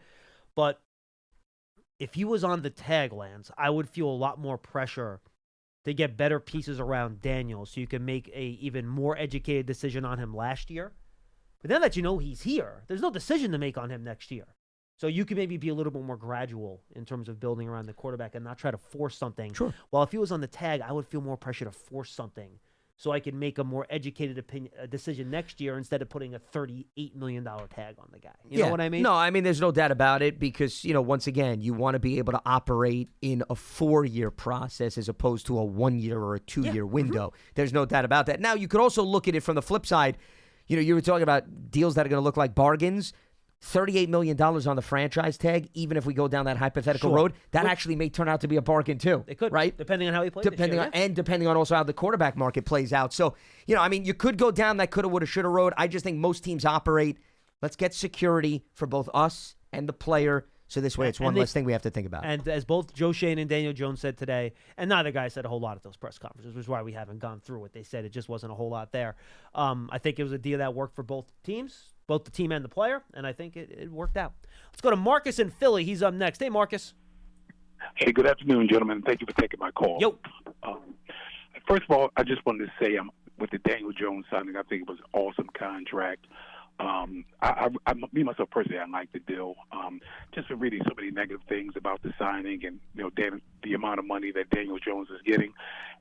But if he was on the tag, Lance, I would feel a lot more pressure to get better pieces around Daniel so you can make a even more educated decision on him last year. But now that he's here, there's no decision to make on him next year. So you can maybe be a little bit more gradual in terms of building around the quarterback and not try to force something. Sure. Well, if he was on the tag, I would feel more pressure to force something so I can make a more educated decision next year instead of putting a $38 million tag on the guy. You know what I mean? No, there's no doubt about it, because, once again, you want to be able to operate in a 4-year process as opposed to a 1-year or a 2-year window. Mm-hmm. There's no doubt about that. Now, you could also look at it from the flip side. You were talking about deals that are going to look like bargains. $38 million on the franchise tag, even if we go down that hypothetical road, that actually may turn out to be a bargain too. It could, right? Depending on how he plays And depending on also how the quarterback market plays out. So, you could go down that coulda, woulda, shoulda road. I just think most teams operate, let's get security for both us and the player, so this way it's one less thing we have to think about. And as both Joe Schoen and Daniel Jones said today, and neither guy said a whole lot at those press conferences, which is why we haven't gone through what they said. It just wasn't a whole lot there. I think it was a deal that worked for both teams, both the team and the player, and I think it worked out. Let's go to Marcus in Philly. He's up next. Hey, Marcus. Hey, good afternoon, gentlemen. Thank you for taking my call. Yo. First of all, I just wanted to say with the Daniel Jones signing, I think it was an awesome contract. Me myself personally, I like the deal. Just for reading so many negative things about the signing and the amount of money that Daniel Jones is getting.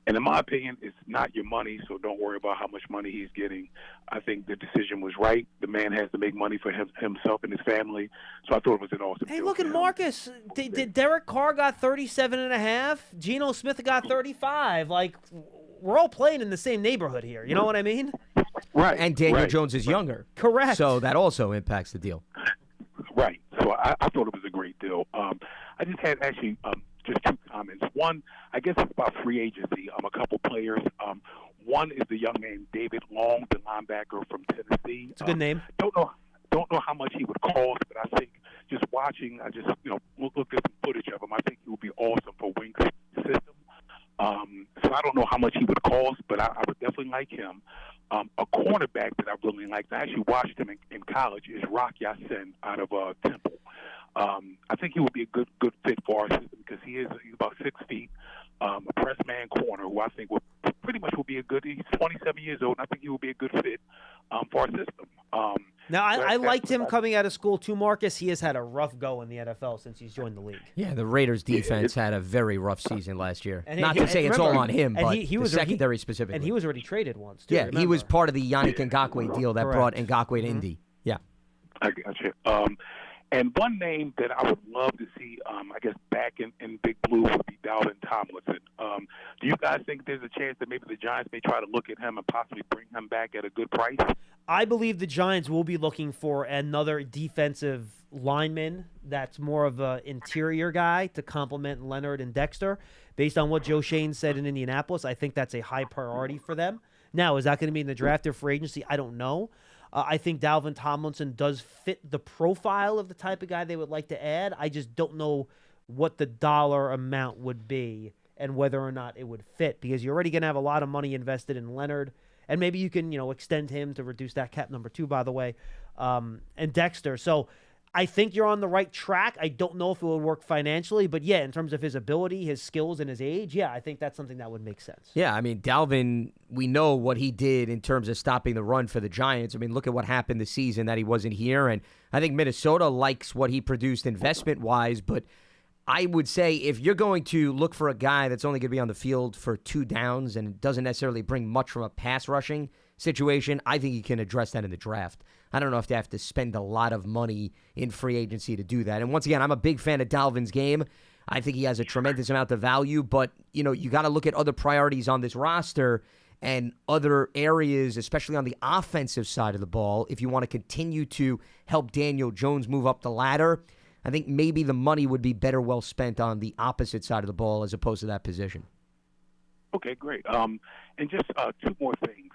And in my opinion, it's not your money, so don't worry about how much money he's getting. I think the decision was right. The man has to make money for himself and his family, so I thought it was an awesome deal. Hey, look at Marcus. Did Derek Carr got 37.5? Geno Smith got 35. Like, we're all playing in the same neighborhood here. You know what I mean? Right. And Daniel Jones is younger. Correct. So that also impacts the deal. Right. So I thought it was a great deal. I just had actually just 2 comments. One, I guess it's about free agency. A couple players. One is the young man David Long, the linebacker from Tennessee. It's a good name. Don't know how much he would cost, but I think just watching, I just looked at some footage of him. I think he would be awesome for Wink's system. So I don't know how much he would cost, but I would definitely like him. A cornerback that I really liked, I actually watched him in college, is Rock Ya-Sin out of Temple. I think he would be a good fit for our system because he's about 6 feet, a press man corner who I think would pretty much will be a good. He's 27 years old, and I think he will be a good fit for our system. Now, I liked him coming out of school too, Marcus. He has had a rough go in the NFL since he's joined the league. Yeah, the Raiders' defense had a very rough season last year. And Not to say it's all on him, but he was secondary specifically. And he was already traded once, too. Yeah, remember? he was part of the Yannick Ngakoue deal that brought Ngakoue to Indy. Yeah. I got you. And one name that I would love to see, I guess, back in Big Blue would be Dalvin Tomlinson. Do you guys think there's a chance that maybe the Giants may try to look at him and possibly bring him back at a good price? I believe the Giants will be looking for another defensive lineman that's more of an interior guy to complement Leonard and Dexter. Based on what Joe Shane said in Indianapolis, I think that's a high priority for them. Now, is that going to be in the draft or free agency? I don't know. I think Dalvin Tomlinson does fit the profile of the type of guy they would like to add. I just don't know what the dollar amount would be and whether or not it would fit, because you're already going to have a lot of money invested in Leonard, and maybe you can, extend him to reduce that cap number 2, by the way, and Dexter. So I think you're on the right track. I don't know if it would work financially, but yeah, in terms of his ability, his skills, and his age, yeah, I think that's something that would make sense. Yeah, I mean, Dalvin, we know what he did in terms of stopping the run for the Giants. I mean, look at what happened this season that he wasn't here, and I think Minnesota likes what he produced investment-wise, but I would say if you're going to look for a guy that's only going to be on the field for 2 downs and doesn't necessarily bring much from a pass rushing situation, I think you can address that in the draft. I don't know if they have to spend a lot of money in free agency to do that. And once again, I'm a big fan of Dalvin's game. I think he has a tremendous amount of value, but you got to look at other priorities on this roster and other areas, especially on the offensive side of the ball. If you want to continue to help Daniel Jones move up the ladder, I think maybe the money would be better well spent on the opposite side of the ball as opposed to that position. Okay, great. And just 2 more things.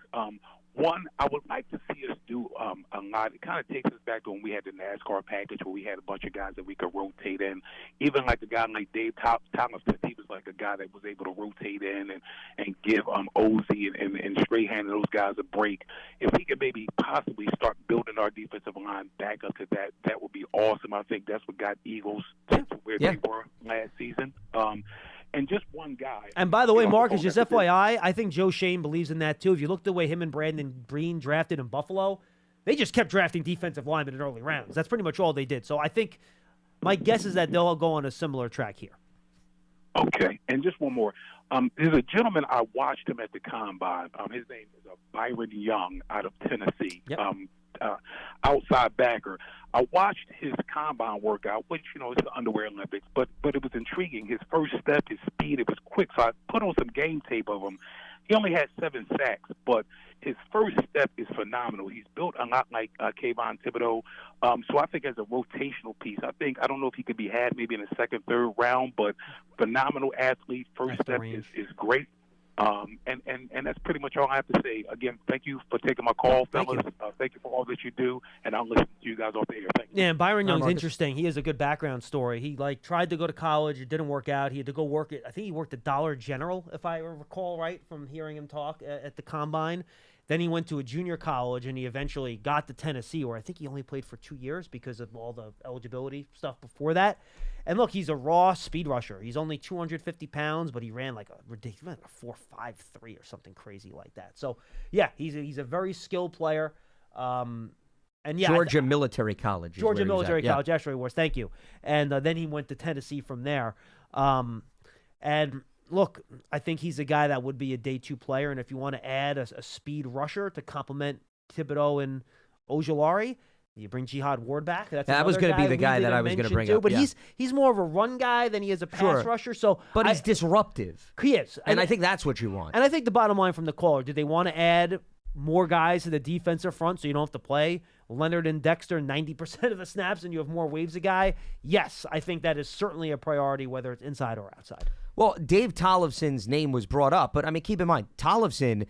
One, I would like to see us do a lot. It kind of takes us back to when we had the NASCAR package where we had a bunch of guys that we could rotate in. Even like a guy like Dave Thomas, he was like a guy that was able to rotate in and give Ozzie and Strahan and those guys a break. If we could maybe possibly start building our defensive line back up to that, that would be awesome. I think that's what got Eagles to where they were last season. And just one guy. And by the way, Marcus, just FYI, I think Joe Shane believes in that too. If you look the way him and Brandon Breen drafted in Buffalo, they just kept drafting defensive linemen in early rounds. That's pretty much all they did. So I think my guess is that they'll go on a similar track here. Okay. And just one more. There's a gentleman, I watched him at the Combine. His name is Byron Young out of Tennessee. Yep. Outside backer. I watched his Combine workout, which, it's the Underwear Olympics, but it was intriguing. His first step, his speed, it was quick. So I put on some game tape of him. He only had 7 sacks, but his first step is phenomenal. He's built a lot like Kayvon Thibodeau. So I think as a rotational piece, I don't know if he could be had maybe in the 2nd, 3rd round, but phenomenal athlete. First step is great. And that's pretty much all I have to say. Again, thank you for taking my call, fellas. Thank you for all that you do, and I'll listen to you guys off the air. Thank you. Yeah, and Byron Young's interesting. He has a good background story. He tried to go to college, it didn't work out. He had to go work at, I think he worked at Dollar General, if I recall right from hearing him talk at the Combine. Then he went to a junior college, and he eventually got to Tennessee, where I think he only played for 2 years because of all the eligibility stuff before that. And look, he's a raw speed rusher. He's only 250 pounds, but he ran like a ridiculous 4.53 or something crazy like that. So, yeah, he's a very skilled player. And yeah, Georgia Military College. Georgia Military College, actually was. Thank you. And then he went to Tennessee from there. And look, I think he's a guy that would be a day 2 player. And if you want to add a speed rusher to complement Thibodeau and Ojulari, you bring Jihad Ward back. That was going to be the guy that I was going to bring up. But he's more of a run guy than he is a pass rusher. So, but he's disruptive. He is. And I think that's what you want. And I think the bottom line from the caller, do they want to add more guys to the defensive front so you don't have to play Leonard and Dexter 90% of the snaps and you have more waves a guy? Yes, I think that is certainly a priority, whether it's inside or outside. Well, Dave Tollefson's name was brought up, but I mean, keep in mind, Tollefson,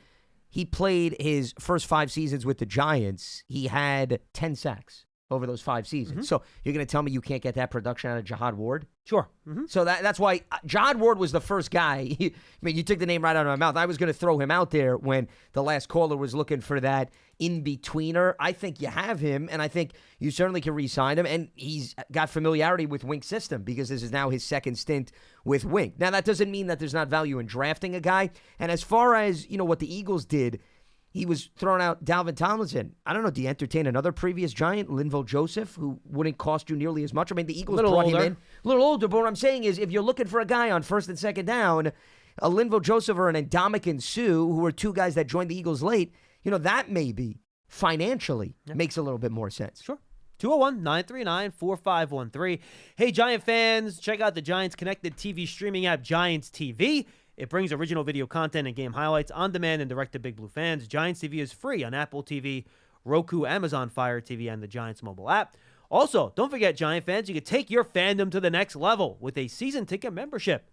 he played his first 5 seasons with the Giants. He had 10 sacks over those 5 seasons. Mm-hmm. So you're going to tell me you can't get that production out of Jihad Ward? Sure. Mm-hmm. So that's why Jihad Ward was the first guy. I mean, you took the name right out of my mouth. I was going to throw him out there when the last caller was looking for that in-betweener. I think you have him, and I think you certainly can re-sign him. And he's got familiarity with Wink's system because this is now his 2nd stint with Wink. Now, that doesn't mean that there's not value in drafting a guy. And as far as, what the Eagles did, he was throwing out Dalvin Tomlinson. I don't know. Do you entertain another previous Giant, Linval Joseph, who wouldn't cost you nearly as much? I mean, the Eagles brought him in. A little older, but what I'm saying is if you're looking for a guy on first and second down, a Linval Joseph or an Ndamukong Suh, who were two guys that joined the Eagles late, that maybe financially makes a little bit more sense. Sure. 201-939-4513. Hey, Giant fans, check out the Giants Connected TV streaming app, Giants TV. It brings original video content and game highlights on demand and direct to Big Blue fans. Giants TV is free on Apple TV, Roku, Amazon Fire TV, and the Giants mobile app. Also, don't forget, Giant fans, you can take your fandom to the next level with a season ticket membership.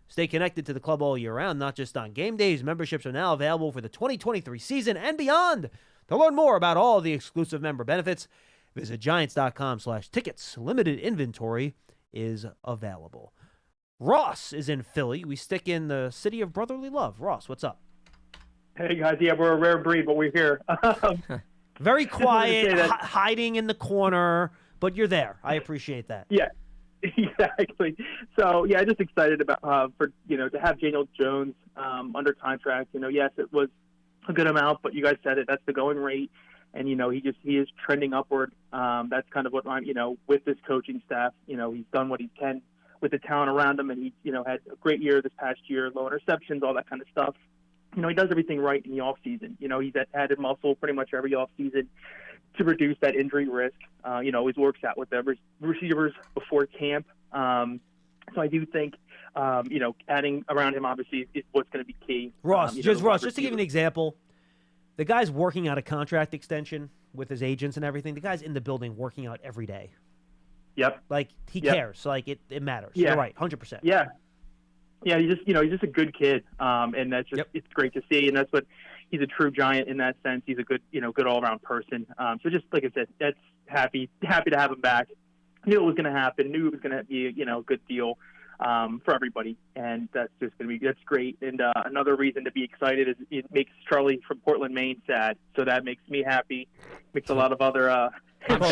Stay connected to the club all year round, not just on game days. Memberships are now available for the 2023 season and beyond. To learn more about all the exclusive member benefits, visit giants.com/tickets. Limited inventory is available. Ross is in Philly. We stick in the city of brotherly love. Ross, what's up? Hey, guys. Yeah, we're a rare breed, but we're here. Very quiet, hiding in the corner, but you're there. I appreciate that. Yeah, exactly. So, yeah, just excited about to have Daniel Jones under contract. Yes, it was a good amount, but you guys said it. That's the going rate. And, he is trending upward. That's kind of what I'm, with this coaching staff, he's done what he can with the talent around him, and he, had a great year this past year, low interceptions, all that kind of stuff. He does everything right in the offseason. He's added muscle pretty much every offseason to reduce that injury risk. Always works out with the receivers before camp. So I do think, adding around him obviously is what's going to be key. Ross, just to give you an example, the guy's working out a contract extension with his agents and everything. The guy's in the building working out every day. Yep. Like, he cares. Like, it matters. Yeah. You're right, 100%. Yeah. Yeah, he's just a good kid, and that's just it's great to see, and that's what he's a true Giant in that sense. He's a good good all around person. So just like I said, that's happy to have him back. Knew it was going to happen. Knew it was going to be a good deal for everybody, and that's great. And another reason to be excited is it makes Charlie from Portland, Maine sad. So that makes me happy. Makes a lot of other. I'm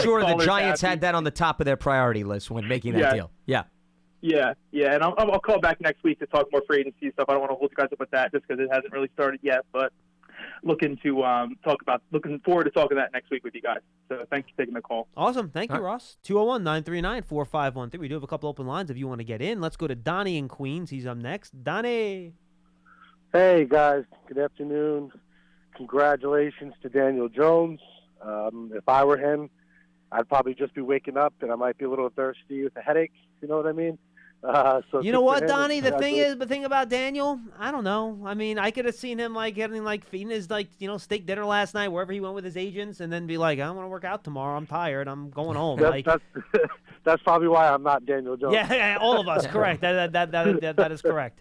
sure the Giants had that on the top of their priority list when making that deal. Yeah. Yeah, and I'll call back next week to talk more free agency stuff. I don't want to hold you guys up with that just because it hasn't really started yet, but looking forward to talking that next week with you guys. So thanks for taking the call. Awesome. Thank you, Ross. 201-939-4513. We do have a couple open lines if you want to get in. Let's go to Donnie in Queens. He's up next. Donnie. Hey, guys. Good afternoon. Congratulations to Daniel Jones. If I were him, I'd probably just be waking up, and I might be a little thirsty with a headache. You know what I mean? So you know what, Donnie? The thing about Daniel, I don't know. I mean, I could have seen him feeding his steak dinner last night wherever he went with his agents, and then be like, I want to work out tomorrow. I'm tired. I'm going home. That's probably why I'm not Daniel Jones. Yeah, all of us. Correct. That is correct.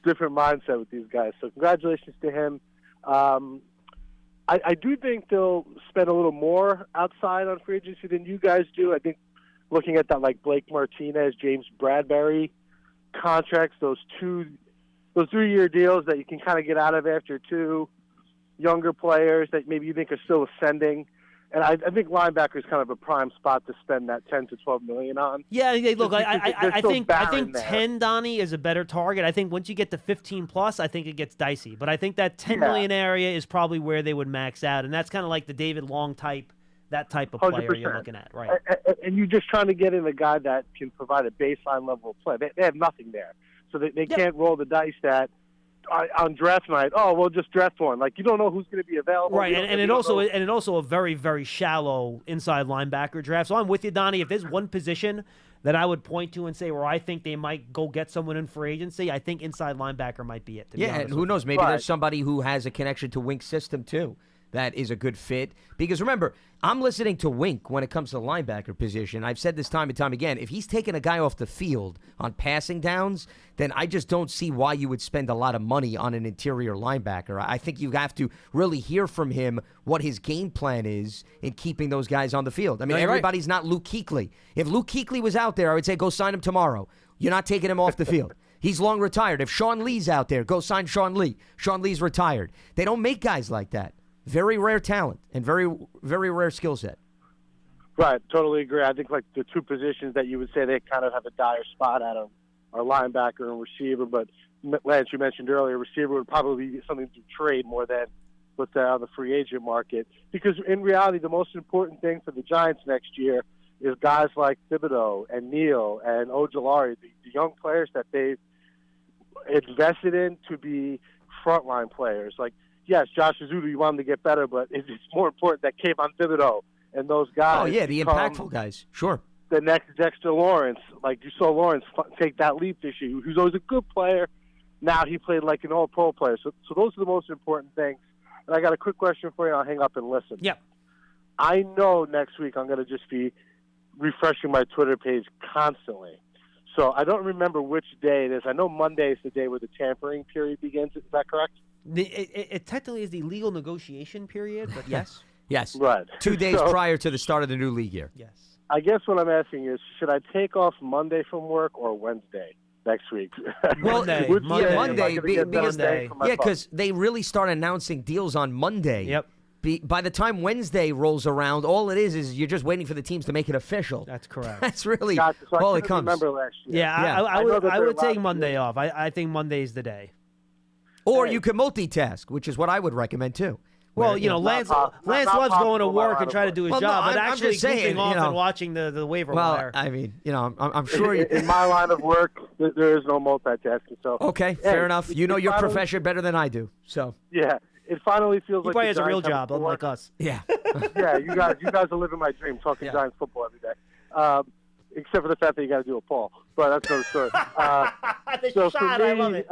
Different mindset with these guys. So congratulations to him. I do think they'll spend a little more outside on free agency than you guys do. I think looking at that, like Blake Martinez, James Bradbury contracts, those 3-year deals that you can kind of get out of after two younger players that maybe you think are still ascending. And I think linebacker is kind of a prime spot to spend that $10 to $12 million on. Yeah, look, I think 10, Donnie, is a better target. I think once you get to 15 plus, I think it gets dicey. But I think that 10 million area is probably where they would max out, and that's kind of like the David Long type. That type of player 100%. You're looking at, right? And you're just trying to get in a guy that can provide a baseline level of play. They have nothing there, so they can't roll the dice that on draft night. Oh, we'll just draft one. Like, you don't know who's going to be available, right? And it also a very, very shallow inside linebacker draft. So I'm with you, Donnie. If there's one position that I would point to and say where I think they might go get someone in free agency, I think inside linebacker might be it. And who knows? Maybe there's somebody who has a connection to Wink's system too. That is a good fit. Because remember, I'm listening to Wink when it comes to the linebacker position. I've said this time and time again. If he's taking a guy off the field on passing downs, then I just don't see why you would spend a lot of money on an interior linebacker. I think you have to really hear from him what his game plan is in keeping those guys on the field. I mean, everybody's not Luke Kuechly. If Luke Kuechly was out there, I would say go sign him tomorrow. You're not taking him off the field. He's long retired. If Sean Lee's out there, go sign Sean Lee. Sean Lee's retired. They don't make guys like that. Very rare talent and very, very rare skill set. Right, totally agree. I think like the two positions that you would say they kind of have a dire spot at them are linebacker and receiver. But Lance, you mentioned earlier, receiver would probably be something to trade more than let's say, on the free agent market. Because in reality, the most important thing for the Giants next year is guys like Thibodeau and Neal and Ojulari, the young players that they've invested in to be frontline players. Like, yes, Josh Azudu, you want him to get better, but it's more important that Kayvon Thibodeau and those guys. Oh, yeah, the impactful guys. Sure. The next Dexter Lawrence. Like, you saw Lawrence take that leap this year. He was always a good player. Now he played like an all-pro player. So those are the most important things. And I got a quick question for you, and I'll hang up and listen. Yep. I know next week I'm going to just be refreshing my Twitter page constantly. So I don't remember which day it is. I know Monday is the day where the tampering period begins. Is that correct? It technically is the legal negotiation period, but yes. Yes. Right. 2 days prior to the start of the new league year. Yes. I guess what I'm asking is, should I take off Monday from work or Wednesday next week? Monday. Yeah, Monday. Monday. Because they really start announcing deals on Monday. Yep. By the time Wednesday rolls around, all it is you're just waiting for the teams to make it official. That's correct. That's really Gotcha. So all I it comes. remember last year. Yeah, Yeah. I would take Monday off. I think Monday's the day. Or you can multitask, which is what I would recommend too. Well, Lance loves going to work and trying to do his job, but I'm actually just saying, goofing off and watching the waiver Well, wire. I mean, I'm sure you. In my line of work, there is no multitasking. So Okay, fair enough. You know your profession better than I do, so. Yeah, it finally feels He like probably the has a real Giants have job, unlike us. Yeah. Yeah, you guys are living my dream, talking Yeah. Giants football every day. Except for the fact that you got to do a poll, but that's another story. The shot, I love it.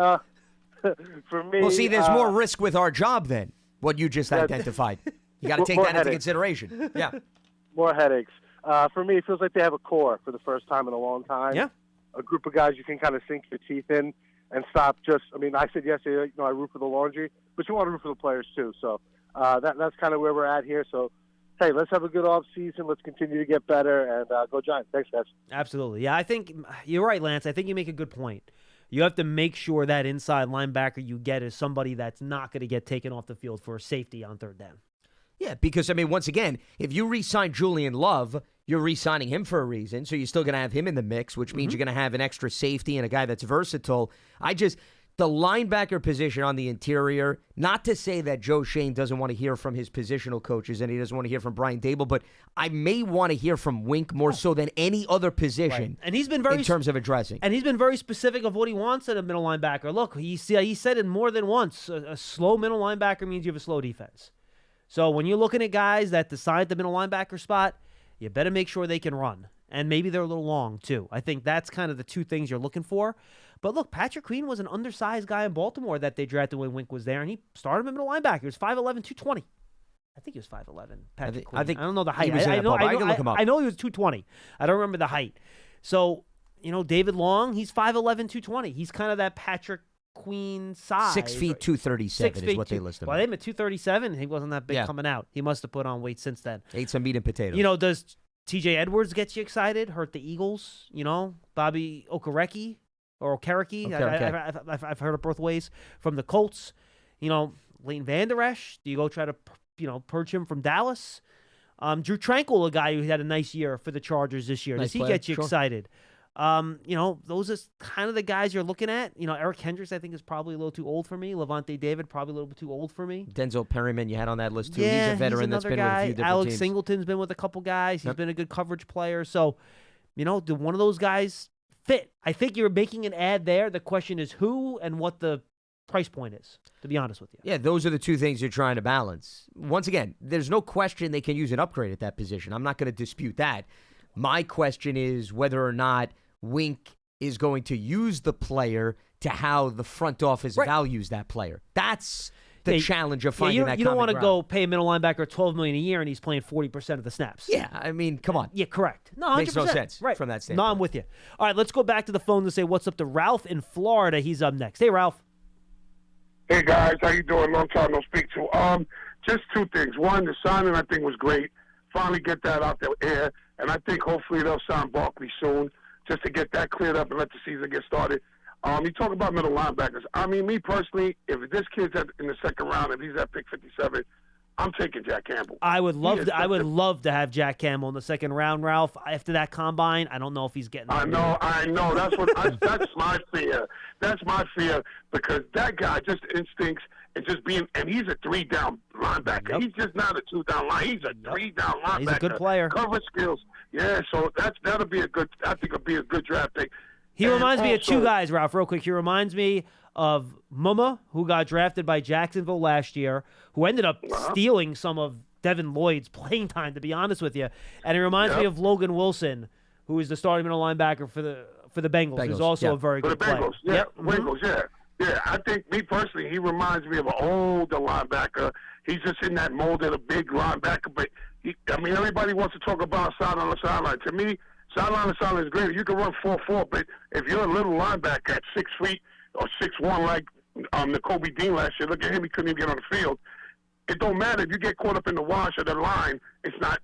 For me, Well, see, there's more risk with our job than what you just identified. You got to take More that into headaches. consideration. Yeah. more headaches. For me, it feels like they have a core for the first time in a long time. Yeah. A group of guys you can kind of sink your teeth in and stop just. I mean, I said yesterday, I root for the laundry, but you want to root for the players too. So that's kind of where we're at here. So, hey, let's have a good off season. Let's continue to get better and go Giants. Thanks, guys. Absolutely. Yeah, I think you're right, Lance. I think you make a good point. You have to make sure that inside linebacker you get is somebody that's not going to get taken off the field for a safety on third down. Yeah, because, I mean, once again, if you re-sign Julian Love, you're re-signing him for a reason, so you're still going to have him in the mix, which means you're going to have an extra safety and a guy that's versatile. The linebacker position on the interior, not to say that Joe Shane doesn't want to hear from his positional coaches and he doesn't want to hear from Brian Dable, but I may want to hear from Wink more so than any other position. Right. And he's been very in terms of addressing. And he's been very specific of what he wants at a middle linebacker. Look, he said it more than once. A slow middle linebacker means you have a slow defense. So when you're looking at guys that decide the middle linebacker spot, you better make sure they can run. And maybe they're a little long, too. I think that's kind of the two things you're looking for. But look, Patrick Queen was an undersized guy in Baltimore that they drafted when Wink was there, and he started him at middle linebacker. He was 5'11", 220. I think he was 5'11", Patrick Queen. I don't know the height. I know he was 220. I don't remember the height. So, David Long, he's 5'11", 220. He's kind of that Patrick Queen size. 6 feet, 237 is what they listed. Well, they at 237. He wasn't that big coming out. He must have put on weight since then. Ate some meat and potatoes. Does T.J. Edwards get you excited? Hurt the Eagles? Bobby Okereke or Okereke? I've heard it both ways. From the Colts, Leighton Vander Esch. Do you go try to, purge him from Dallas? Drew Tranquil, a guy who had a nice year for the Chargers this year. Does he get you excited? Those are kind of the guys you're looking at. Eric Hendricks, I think, is probably a little too old for me. Levante David, probably a little bit too old for me. Denzel Perryman, you had on that list, too. Yeah, he's a veteran that's been with a few different Alex teams. Singleton's been with a couple guys. He's been a good coverage player. So, do one of those guys fit? I think you're making an ad there. The question is who and what the price point is, to be honest with you. Yeah, those are the two things you're trying to balance. Once again, there's no question they can use an upgrade at that position. I'm not going to dispute that. My question is whether or not Wink is going to use the player to how the front office values that player. That's the challenge of finding that. You don't want to go pay a middle linebacker $12 million a year and he's playing 40% of the snaps. Yeah, I mean, come on. Yeah, correct. No, 100%. Makes no sense from that standpoint. No, I'm with you. All right, let's go back to the phone to say what's up to Ralph in Florida. He's up next. Hey, Ralph. Hey guys, how you doing? Long time no speak to. Just two things. One, the signing I think was great. Finally get that out there, and I think hopefully they'll sign Barkley soon, just to get that cleared up and let the season get started. You talk about middle linebackers. I mean, me personally, if this kid's in the second round, if he's at pick 57, I'm taking Jack Campbell. I would love to have Jack Campbell in the second round, Ralph. After that combine, I don't know if he's getting. I know. That's my fear. That's my fear because that guy just instincts and just being, and he's a 3-down linebacker. Yep. He's just not a 2-down line. He's a 3-down linebacker. He's a good player. Cover skills. Yeah, so that'll be a good, I think it'll be a good draft pick. He And reminds me of also- two guys, Ralph, real quick. He reminds me of Muma, who got drafted by Jacksonville last year, who ended up stealing some of Devin Lloyd's playing time, to be honest with you. And he reminds me of Logan Wilson, who is the starting middle linebacker for the Bengals, who's also a very For good the player. Bengals, Bengals, yeah. I think, me personally, he reminds me of an older linebacker. He's just in that mold of a big linebacker. But, everybody wants to talk about sideline to sideline. To me, sideline to sideline is great. You can run 4-4, but if you're a little linebacker at 6 feet or 6'1", like the Kobe Dean last year, look at him, he couldn't even get on the field. It don't matter if you get caught up in the wash of the line. It's not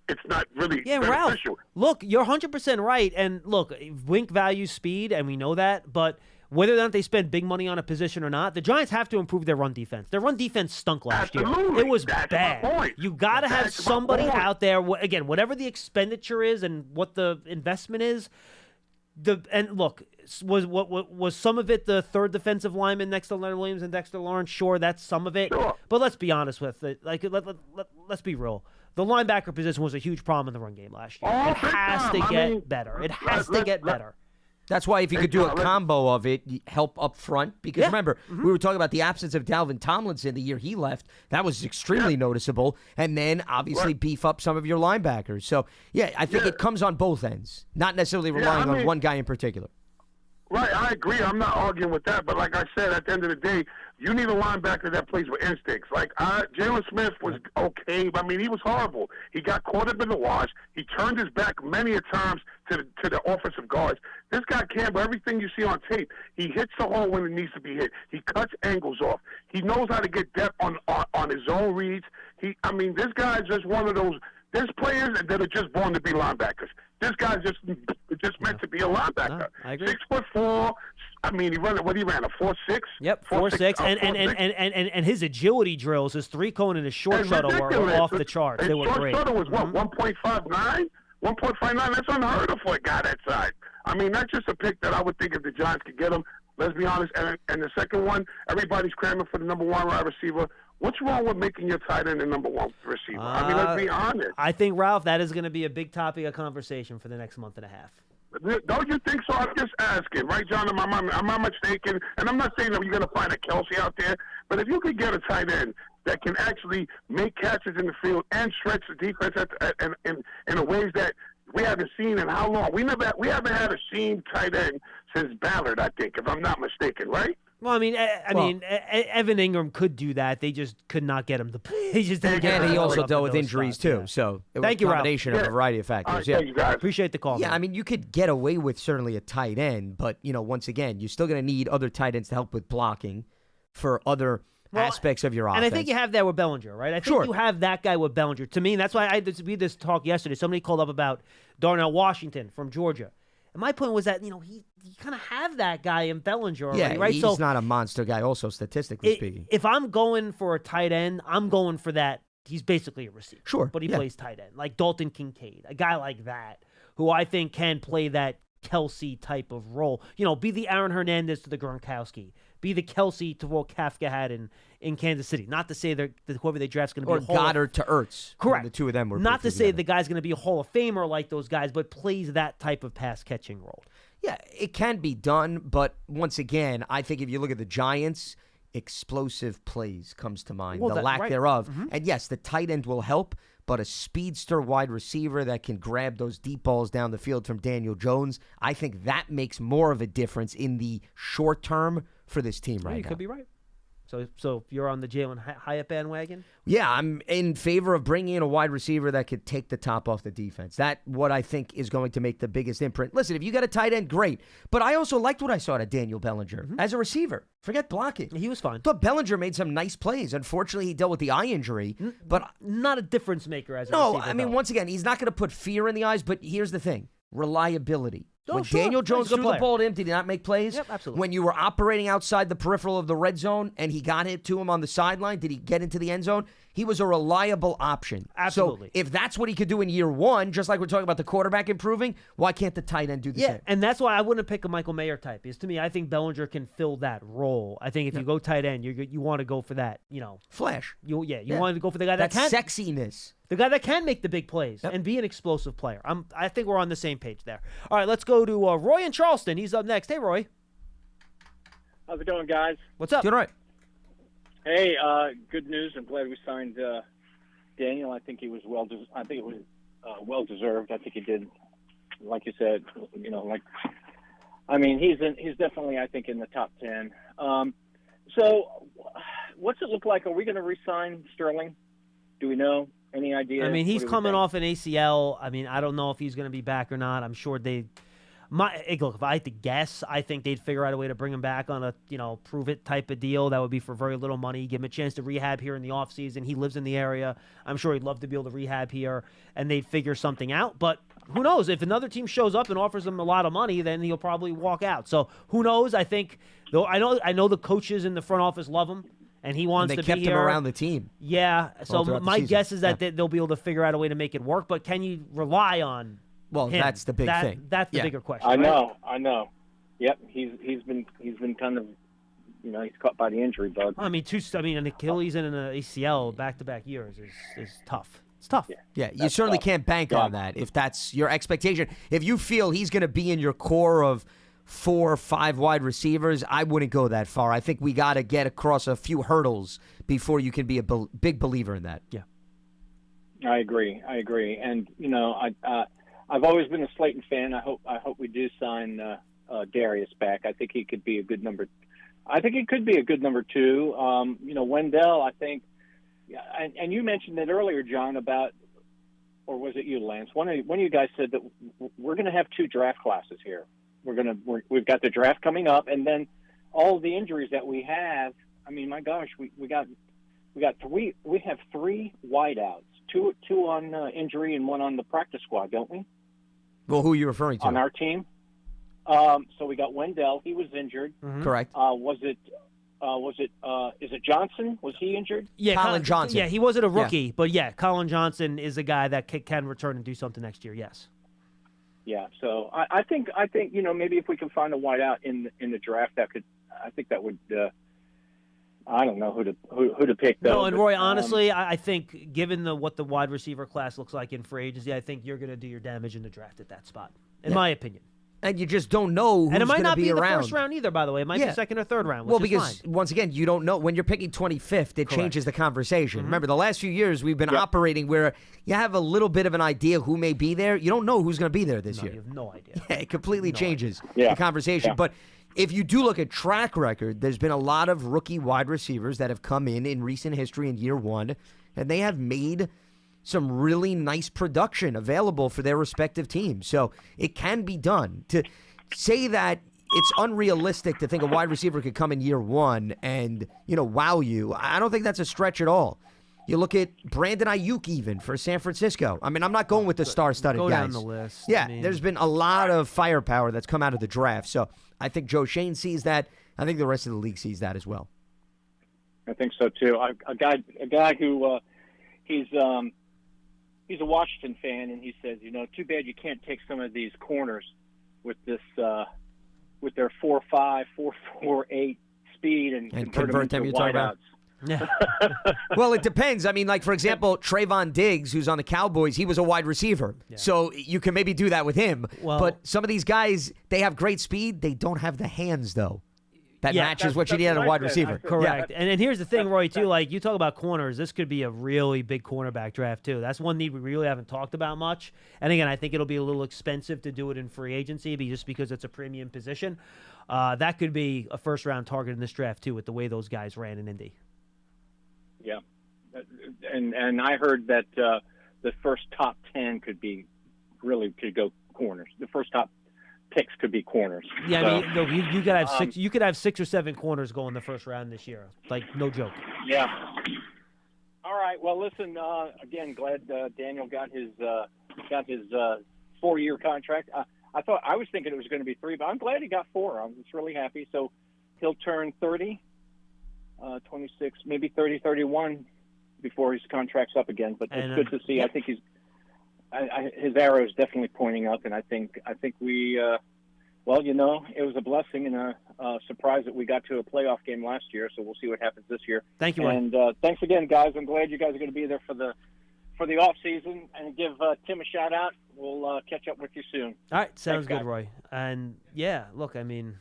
really beneficial. Ralph, look, you're 100% right. And look, Wink values speed, and we know that. But whether or not they spend big money on a position or not, the Giants have to improve their run defense. Their run defense stunk last year. It was That's bad. my point. You got to have That's my somebody point. out there. Again, whatever the expenditure is and what the investment is. And look, was some of it the third defensive lineman next to Leonard Williams and Dexter Lawrence? Sure, that's some of it. Sure. But let's be honest with it. Like, let's be real. The linebacker position was a huge problem in the run game last year. Oh, It has to big time. get better. It has to get better. That's why if you could do a combo of it, help up front. Because remember, we were talking about the absence of Dalvin Tomlinson the year he left. That was extremely noticeable. And then, obviously, beef up some of your linebackers. So, I think it comes on both ends, not necessarily relying on one guy in particular. Right, I agree. I'm not arguing with that. But like I said, at the end of the day, you need a linebacker that plays with instincts. Like, Jalen Smith was okay. He was horrible. He got caught up in the wash. He turned his back many a times to the offensive guards. This guy Campbell, everything you see on tape, he hits the hole when it needs to be hit. He cuts angles off. He knows how to get depth on his own reads. This guy is just one of those. There's players that are just born to be linebackers. This guy's just meant to be a linebacker. No, I agree. 6'4". He ran a 4.6. Yep, 4.6, and his agility drills, his 3-cone and his short shuttle were off the charts. They were great. Short shuttle was 1.59, 1.59. That's unheard of for a guy that size. That's just a pick that I would think if the Giants could get him. Let's be honest. And the second one, everybody's cramming for the number 1 wide receiver. What's wrong with making your tight end the number 1 receiver? Let's be honest. I think, Ralph, that is going to be a big topic of conversation for the next month and a half. Don't you think so? I'm just asking, right, John? Am I mistaken? And I'm not saying that you're going to find a Kelsey out there, but if you could get a tight end that can actually make catches in the field and stretch the defense in a ways that we haven't seen in how long? We haven't had a seam tight end since Ballard, I think, if I'm not mistaken, right? Well, Evan Ingram could do that. They just could not get him to play. He just didn't get And he him also up dealt in with those injuries, spots, too. yeah. So it was Thank a you, Ralph. combination of a variety of factors. All right, thank you, guys. Appreciate the call. Yeah, man. you could get away with certainly a tight end, but, once again, you're still going to need other tight ends to help with blocking for other aspects of your offense. And I think you have that with Bellinger, right? I think you have that guy with Bellinger. To me, and that's why we this talk yesterday. Somebody called up about Darnell Washington from Georgia. And my point was that, he kind of have that guy in Bellinger already, right? He's not a monster guy also, statistically speaking. If I'm going for a tight end, I'm going for that. He's basically a receiver. Sure. But he plays tight end, like Dalton Kincaid, a guy like that, who I think can play that Kelsey type of role. Be the Aaron Hernandez to the Gronkowski. Be the Kelsey to what Kafka had in Kansas City. Not to say that whoever they draft is going to be or Goddard to Ertz. Correct. The two of them were not to say together. the guy's going to be a Hall of Famer like those guys, but plays that type of pass catching role. Yeah, it can be done, but once again, I think if you look at the Giants, explosive plays comes to mind, the lack thereof. Mm-hmm. And yes, the tight end will help, but a speedster wide receiver that can grab those deep balls down the field from Daniel Jones, I think that makes more of a difference in the short term for this team right now. You could be right. So you're on the Jalen Hyatt bandwagon? Yeah, I'm in favor of bringing in a wide receiver that could take the top off the defense. That's what I think is going to make the biggest imprint. Listen, if you got a tight end, great. But I also liked what I saw to Daniel Bellinger as a receiver. Forget blocking. He was fine. I thought Bellinger made some nice plays. Unfortunately, he dealt with the eye injury. But not a difference maker as a receiver. No, once again, he's not going to put fear in the eyes. But here's the thing. Reliability. When Daniel Jones threw the ball to him, did he not make plays? Yep, absolutely. When you were operating outside the peripheral of the red zone and he got it to him on the sideline, did he get into the end zone? he was a reliable option. Absolutely. So if that's what he could do in year one, just like we're talking about the quarterback improving, why can't the tight end do the same? And that's why I wouldn't pick a Michael Mayer type. Because to me, I think Bellinger can fill that role. I think if you go tight end, you want to go for that, flash. You want to go for the guy that can sexiness. The guy that can make the big plays and be an explosive player. I think we're on the same page there. All right, let's go to Roy in Charleston. He's up next. Hey, Roy. How's it going, guys? What's up? Doing all right. Hey, good news. I'm glad we signed Daniel. I think he was well deserved. I think he did, like you said. He's definitely, I think, in the top 10. So, what's it look like? Are we going to re-sign Sterling? Do we know? Any idea? I mean, he's coming off an ACL. I mean, I don't know if he's going to be back or not. I'm sure look, if I had to guess, I think they'd figure out a way to bring him back on a, prove it type of deal. That would be for very little money. Give him a chance to rehab here in the offseason. He lives in the area. I'm sure he'd love to be able to rehab here, and they'd figure something out. But who knows? If another team shows up and offers him a lot of money, then he'll probably walk out. So who knows? I think, though, I know the coaches in the front office love him, and he wants to be here. They kept him around the team. Yeah. So my guess is that they'll be able to figure out a way to make it work. But can you rely on Well, him? that's the big thing. That's the bigger question. I know. Yep, he's been kind of, he's caught by the injury bug. An Achilles and an ACL back-to-back years is tough. It's tough. Yeah, you certainly can't bank on that if that's your expectation. If you feel he's going to be in your core of 4 or 5 wide receivers, I wouldn't go that far. I think we got to get across a few hurdles before you can be a big believer in that. Yeah, I agree. And I've always been a Slayton fan. I hope we do sign Darius back. I think he could be a good number. I think he could be a good number 2. Wendell, I think. And you mentioned it earlier, John, about, or was it you, Lance? One of you guys said that we're going to have 2 draft classes here. We've got the draft coming up, and then all of the injuries that we have. I mean, my gosh, we have 3 wideouts, two on injury and 1 on the practice squad, don't we? Well, who are you referring to? On our team. So we got Wendell. He was injured. Mm-hmm. Correct. Is it Johnson? Was he injured? Yeah, Colin Johnson. Yeah, he wasn't a rookie, but Colin Johnson is a guy that can return and do something next year. Yes. Yeah. So I think maybe if we can find a wideout in the draft, that would. I don't know who to pick though. No, and Roy, honestly, I think given what the wide receiver class looks like in free agency, I think you're going to do your damage in the draft at that spot, in my opinion. And you just don't know who's going to be around. And it might not be the first round either, by the way. It might be second or third round, which is fine. Once again, you don't know. When you're picking 25th, it changes the conversation. Mm-hmm. Remember, the last few years we've been operating where you have a little bit of an idea who may be there. You don't know who's going to be there this year. You have no idea. Yeah, it completely changes the conversation. Yeah. But if you do look at track record, there's been a lot of rookie wide receivers that have come in recent history in year 1, and they have made some really nice production available for their respective teams. So it can be done. To say that it's unrealistic to think a wide receiver could come in year 1 and, wow you, I don't think that's a stretch at all. You look at Brandon Ayuk even for San Francisco. I mean, I'm not going with the star-studded guys. Go down the list. Yeah, there's been a lot of firepower that's come out of the draft. So I think Joe Shane sees that. I think the rest of the league sees that as well. I think so too. A guy who he's a Washington fan, and he says, too bad you can't take some of these corners with this with their 4.5, 4.48 speed and convert them into wideouts. Yeah. Well, it depends. I mean, like, for example, Trayvon Diggs, who's on the Cowboys, he was a wide receiver. Yeah. So you can maybe do that with him. Well, but some of these guys, they have great speed. They don't have the hands, though. That matches what you need out of a wide receiver. Correct. Yeah. And here's the thing, Roy, too. Like, you talk about corners. This could be a really big cornerback draft, too. That's one need we really haven't talked about much. And, again, I think it'll be a little expensive to do it in free agency just because it's a premium position. That could be a first-round target in this draft, too, with the way those guys ran in Indy. Yeah. And I heard that the first top 10 could go corners. The first top picks could be corners. Yeah, so, I mean, you could have 6. You could have 6 or 7 corners go in the first round this year. Like, no joke. Yeah. All right. Well, listen. Again, glad Daniel got his 4-year contract. I was thinking it was going to be 3, but I'm glad he got 4. I'm just really happy. So he'll turn 30, 26, maybe 30, 31 before his contract's up again. But it's good to see. Yep. I think his arrow is definitely pointing up, and I think we. Well, it was a blessing and a surprise that we got to a playoff game last year. So we'll see what happens this yeyear. Thank you, Roy. And thanks again, guys. I'm glad you guys are going to be there for the off season, and give Tim a shout out. We'll catch up with you soon. All right, sounds Thanks, good, guys. Roy. And yeah, look, I mean,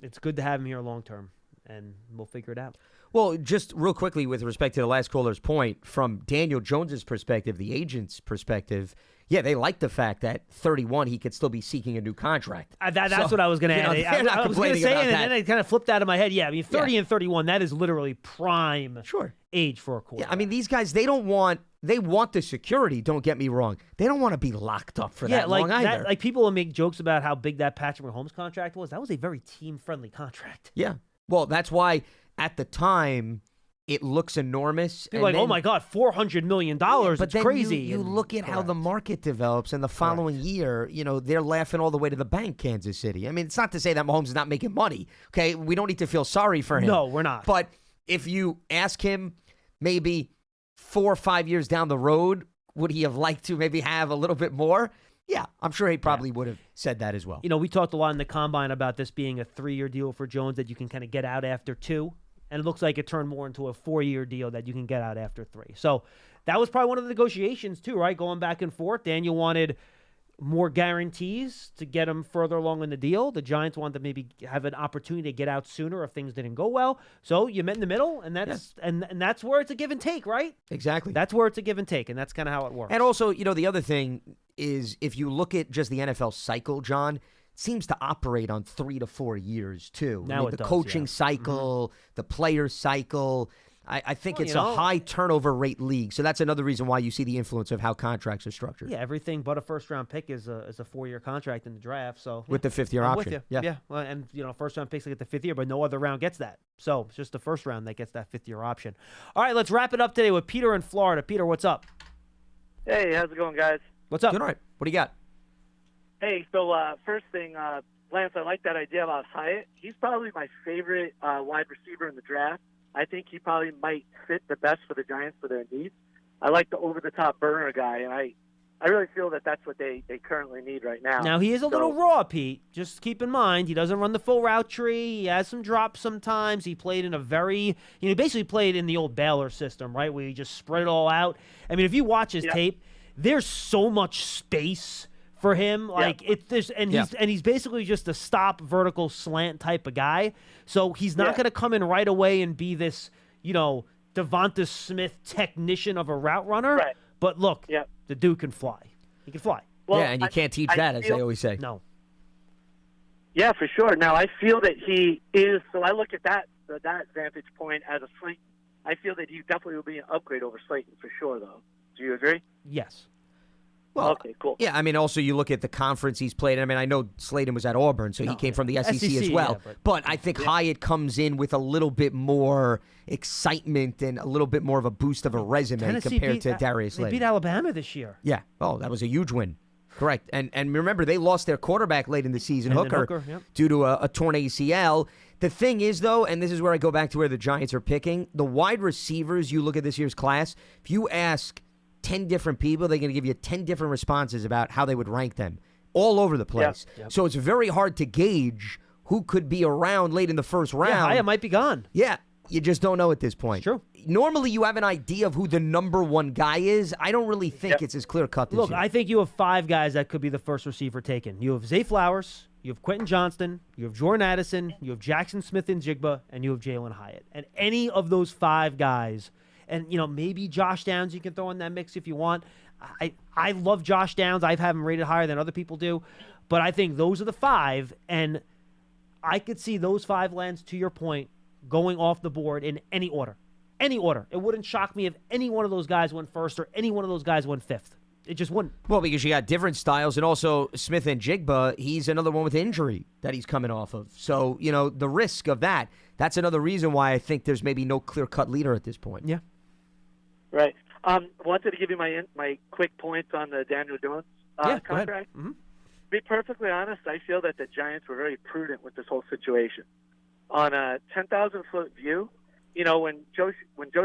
it's good to have him here long term, and we'll figure it out. Well, just real quickly with respect to the last caller's point, from Daniel Jones's perspective, the agent's perspective, yeah, they like the fact that 31 he could still be seeking a new contract. That's what I was going to add. I was going to say it, and then it kind of flipped out of my head. Yeah, I mean, 30 Yeah. and 31, that is literally prime Sure. age for a quarterback. Yeah, I mean, these guys, they want the security, don't get me wrong. They don't want to be locked up for that long either. Like people will make jokes about how big that Patrick Mahomes contract was. That was a very team-friendly contract. Yeah. Well, that's why at the time it looks enormous. People are like, oh my God, $400 million. But it's then crazy. You look at how the Correct. market develops, and the following year, they're laughing all the way to the bank, Kansas City. I mean, it's not to say that Mahomes is not making money. Okay, we don't need to feel sorry for him. No, we're not. But if you ask him maybe 4 or 5 years down the road, would he have liked to maybe have a little bit more? Yeah, I'm sure he probably would have said that as well. We talked a lot in the Combine about this being a 3-year deal for Jones that you can kind of get out after 2. And it looks like it turned more into a 4-year deal that you can get out after 3. So that was probably one of the negotiations too, right? Going back and forth. Daniel wanted more guarantees to get him further along in the deal. The Giants wanted to maybe have an opportunity to get out sooner if things didn't go well. So you met in the middle, and that's and that's where it's a give and take, right? Exactly. That's where it's a give and take, and that's kind of how it works. And also, the other thing is if you look at just the NFL cycle, John, it seems to operate on 3 to 4 years too. Now the it does, coaching yeah. cycle, the player cycle. I think Well, it's a high turnover rate league. So that's another reason why you see the influence of how contracts are structured. Yeah, everything but a first-round pick is a 4-year contract in the draft. So With the 5th-year I'm option. with you. Yeah. Well, and first-round picks get the 5th year, but no other round gets that. So it's just the first round that gets that 5th-year option. All right, let's wrap it up today with Peter in Florida. Peter, what's up? Hey, how's it going, guys? What's up? Good, all right. What do you got? Hey, so first thing, Lance, I like that idea about Hyatt. He's probably my favorite wide receiver in the draft. I think he probably might fit the best for the Giants for their needs. I like the over-the-top burner guy, and I really feel that that's what they currently need right now. Now, he is a little raw, Pete. Just keep in mind, he doesn't run the full route tree. He has some drops sometimes. He played in a very, he basically played in the old Baylor system, right, where he just spread it all out. I mean, if you watch his tape, there's so much space for him. Like, it's this, and he's basically just a stop vertical slant type of guy. So he's not going to come in right away and be this, Devonta Smith technician of a route runner. Right. But look, the dude can fly. He can fly. Well, and you can't teach that, as they always say. No. Yeah, for sure. Now, I feel that he is, so I look at that vantage point as a Slayton. I feel that he definitely will be an upgrade over Slayton for sure, though. Do you agree? Yes. Well, okay, cool. Yeah, I mean, also you look at the conference he's played. I mean, I know Slayton was at Auburn, so he came from the SEC as well. But I think Hyatt comes in with a little bit more excitement and a little bit more of a boost of a resume compared to Darius Slayton. They beat Alabama this year. Yeah. Oh, that was a huge win. Correct. And remember, they lost their quarterback late in the season, Hooker, due to a torn ACL. The thing is, though, and this is where I go back to where the Giants are picking, the wide receivers, you look at this year's class, if you ask 10 different people, they're going to give you 10 different responses about how they would rank them all over the place. Yep. So it's very hard to gauge who could be around late in the first round. Yeah, Hyatt might be gone. Yeah, you just don't know at this point. It's true. Normally you have an idea of who the number one guy is. I don't really think it's as clear-cut this Look, year. I think you have 5 guys that could be the first receiver taken. You have Zay Flowers, you have Quentin Johnston, you have Jordan Addison, you have Jackson Smith and Jigba, and you have Jalen Hyatt. And any of those 5 guys, and maybe Josh Downs you can throw in that mix if you want. I love Josh Downs. I have him rated higher than other people do. But I think those are the 5, and I could see those 5 lands, to your point, going off the board in any order. Any order. It wouldn't shock me if any one of those guys went first or any one of those guys went 5th. It just wouldn't. Well, because you got different styles, and also Smith and Jigba, he's another one with injury that he's coming off of. So, the risk of that's another reason why I think there's maybe no clear-cut leader at this point. Yeah. Right. Wanted to give you my quick points on the Daniel Jones contract. Mm-hmm. To be perfectly honest, I feel that the Giants were very prudent with this whole situation. On a 10,000-foot view, when Joe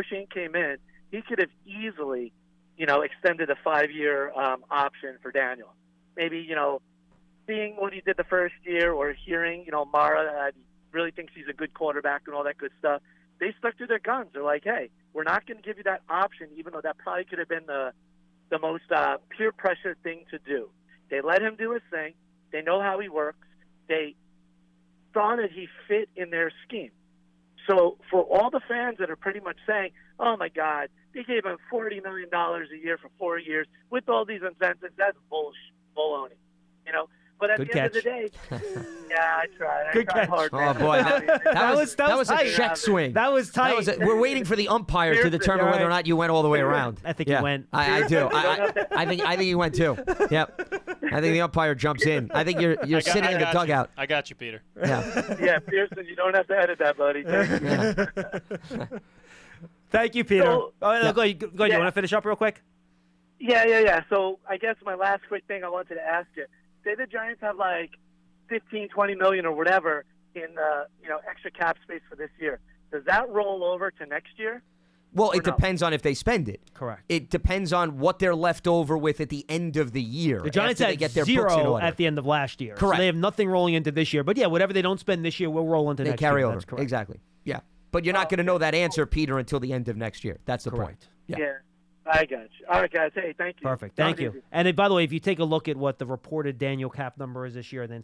Schoen came in, he could have easily, extended a 5-year option for Daniel. Maybe, seeing what he did the first year or hearing, Mara that he really thinks he's a good quarterback and all that good stuff, they stuck to their guns. They're like, hey, we're not going to give you that option, even though that probably could have been the most peer pressure thing to do. They let him do his thing. They know how he works. They saw that he fit in their scheme. So for all the fans that are pretty much saying, oh, my God, they gave him $40 million a year for 4 years with all these incentives, that's baloney, But at the end of the day, yeah, I tried. Good catch. Hard, Oh, man. boy. That was a tight. check swing. That was tight. We're waiting for the umpire to determine whether or not you went all the way around. I think he went. I do. I think he went too. Yep. I think the umpire jumps in. I think you're sitting in the dugout. I got you, Peter. Yeah. Yeah, Pearson, you don't have to edit that, buddy. Thank you. Thank you, Peter. So, go ahead. You want to finish up real quick? Yeah. So I guess my last quick thing I wanted to ask you, say the Giants have like 15, 20 million or whatever in extra cap space for this year. Does that roll over to next year? Well, it depends on if they spend it. Correct. It depends on what they're left over with at the end of the year. The Giants after had they get their books in zero order. at the end of last year. Correct. So they have nothing rolling into this year. But, yeah, whatever they don't spend this year, we'll roll into They next year. carry over. That's correct. Exactly. Yeah. But you're not going to know that answer, Peter, until the end of next year. That's the point. Yeah. I got you. All right, guys. Hey, thank you. Perfect. Thank you. And by the way, if you take a look at what the reported Daniel cap number is this year, and then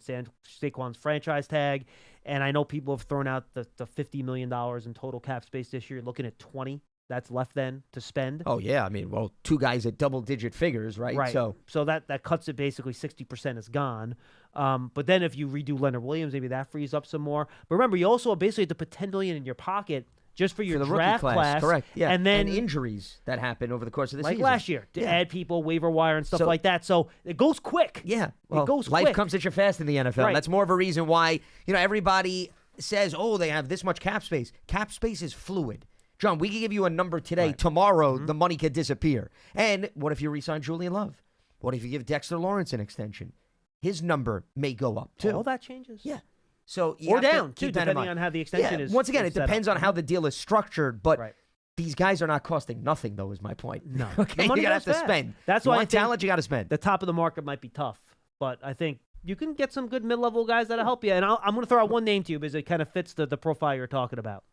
Saquon's franchise tag, and I know people have thrown out the $50 million in total cap space this year, looking at 20 that's left then to spend. Oh, yeah. I mean, well, two guys at double-digit figures, right? Right. So that cuts it basically 60% is gone. But then if you redo Leonard Williams, maybe that frees up some more. But remember, you also basically have to put $10 million in your pocket just for your the draft rookie class. Correct. Yeah. And then injuries that happen over the course of the like season. last year, to add people, waiver wire and stuff So- like that. So it goes quick. Yeah. Well, it goes life quick. comes at you fast in the NFL. Right. That's more of a reason why, everybody says, oh, they have this much cap space. Cap space is fluid. John, we can give you a number today. Right. Tomorrow, the money could disappear. And what if you re-sign Julian Love? What if you give Dexter Lawrence an extension? His number may go up, too. All that changes. Yeah. So you Or have to down, too, keep that in depending mind. on how the extension Yeah, is. once again, is it set depends up. on how the deal is structured, but Right. these guys are not costing nothing, though, is my point. No. Okay, The money you gotta goes have to fast. spend. That's you why I want think talent, you got to spend. the top of the market might be tough, but I think you can get some good mid-level guys that'll help you. And I'm going to throw out one name to you because it kind of fits the profile you're talking about.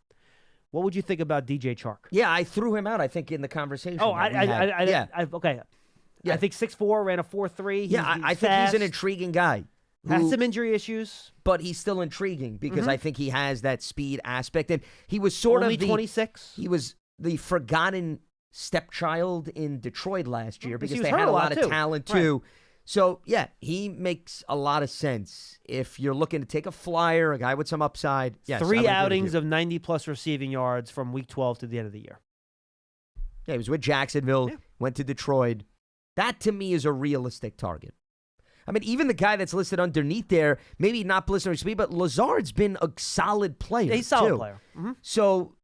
What would you think about DJ Chark? Yeah, I threw him out, I think, in the conversation. Oh, that we had. okay. Yeah. I think 6'4", ran a 4.3. Yeah, I think he's an intriguing guy. Has some injury issues. But he's still intriguing because I think he has that speed aspect. And he was sort Only of 26. He was the forgotten stepchild in Detroit last year because he was they hurt had a a lot, lot of too. talent, Right. too. So, yeah, he makes a lot of sense. If you're looking to take a flyer, a guy with some upside. Yes, 3 outings of 90-plus receiving yards from Week 12 to the end of the year. Yeah, he was with Jacksonville, went to Detroit. That, to me, is a realistic target. I mean, even the guy that's listed underneath there, maybe not blistering speed, but Lazard's been a solid player, Yeah, he's a solid too. player. Mm-hmm. So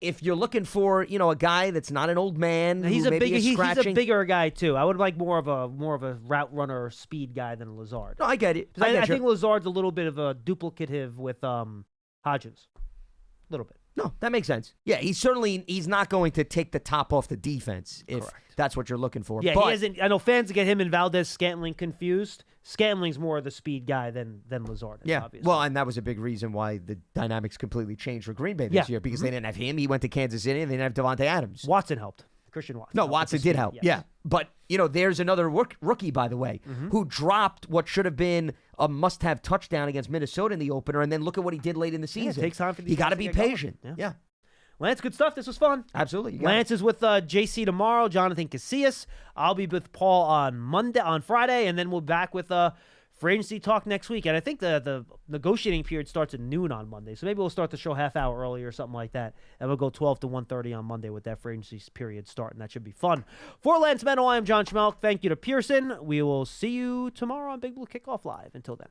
if you're looking for, a guy that's not an old man, He's who a maybe bigger. is He's a scratching. bigger guy too. I would like more of a route runner or speed guy than Lazard. No, I get it. 'Cause I get you. think Lazard's a little bit of a duplicative with Hodgins. A little bit. No, that makes sense. Yeah, he's not going to take the top off the defense if that's what you're looking for. Yeah, but, he isn't. I know fans get him and Valdez-Scantling confused. Scantling's more of the speed guy than Lazard is, yeah, obviously. well, and that was a big reason why the dynamics completely changed for Green Bay this year because they didn't have him. He went to Kansas City and they didn't have Devontae Adams. Watson helped. Christian Watson. No, helped Watson with the did speed, help. yes. Yeah. But, there's another rookie, by the way, who dropped what should have been a must-have touchdown against Minnesota in the opener, and then look at what he did late in the season. It takes time for these You got to guys be get going. patient. Yeah. Lance, good stuff. This was fun. Absolutely. You got Lance is with JC tomorrow, Jonathan Casillas. I'll be with Paul on Friday, and then we'll be back with free agency talk next week. And I think the negotiating period starts at noon on Monday, so maybe we'll start the show half hour early or something like that, and we'll go 12 to 1:30 on Monday with that free agency period starting. That should be fun. For Lance Medow, I am John Schmeelk. Thank you to Pearson. We will see you tomorrow on Big Blue Kickoff Live. Until then.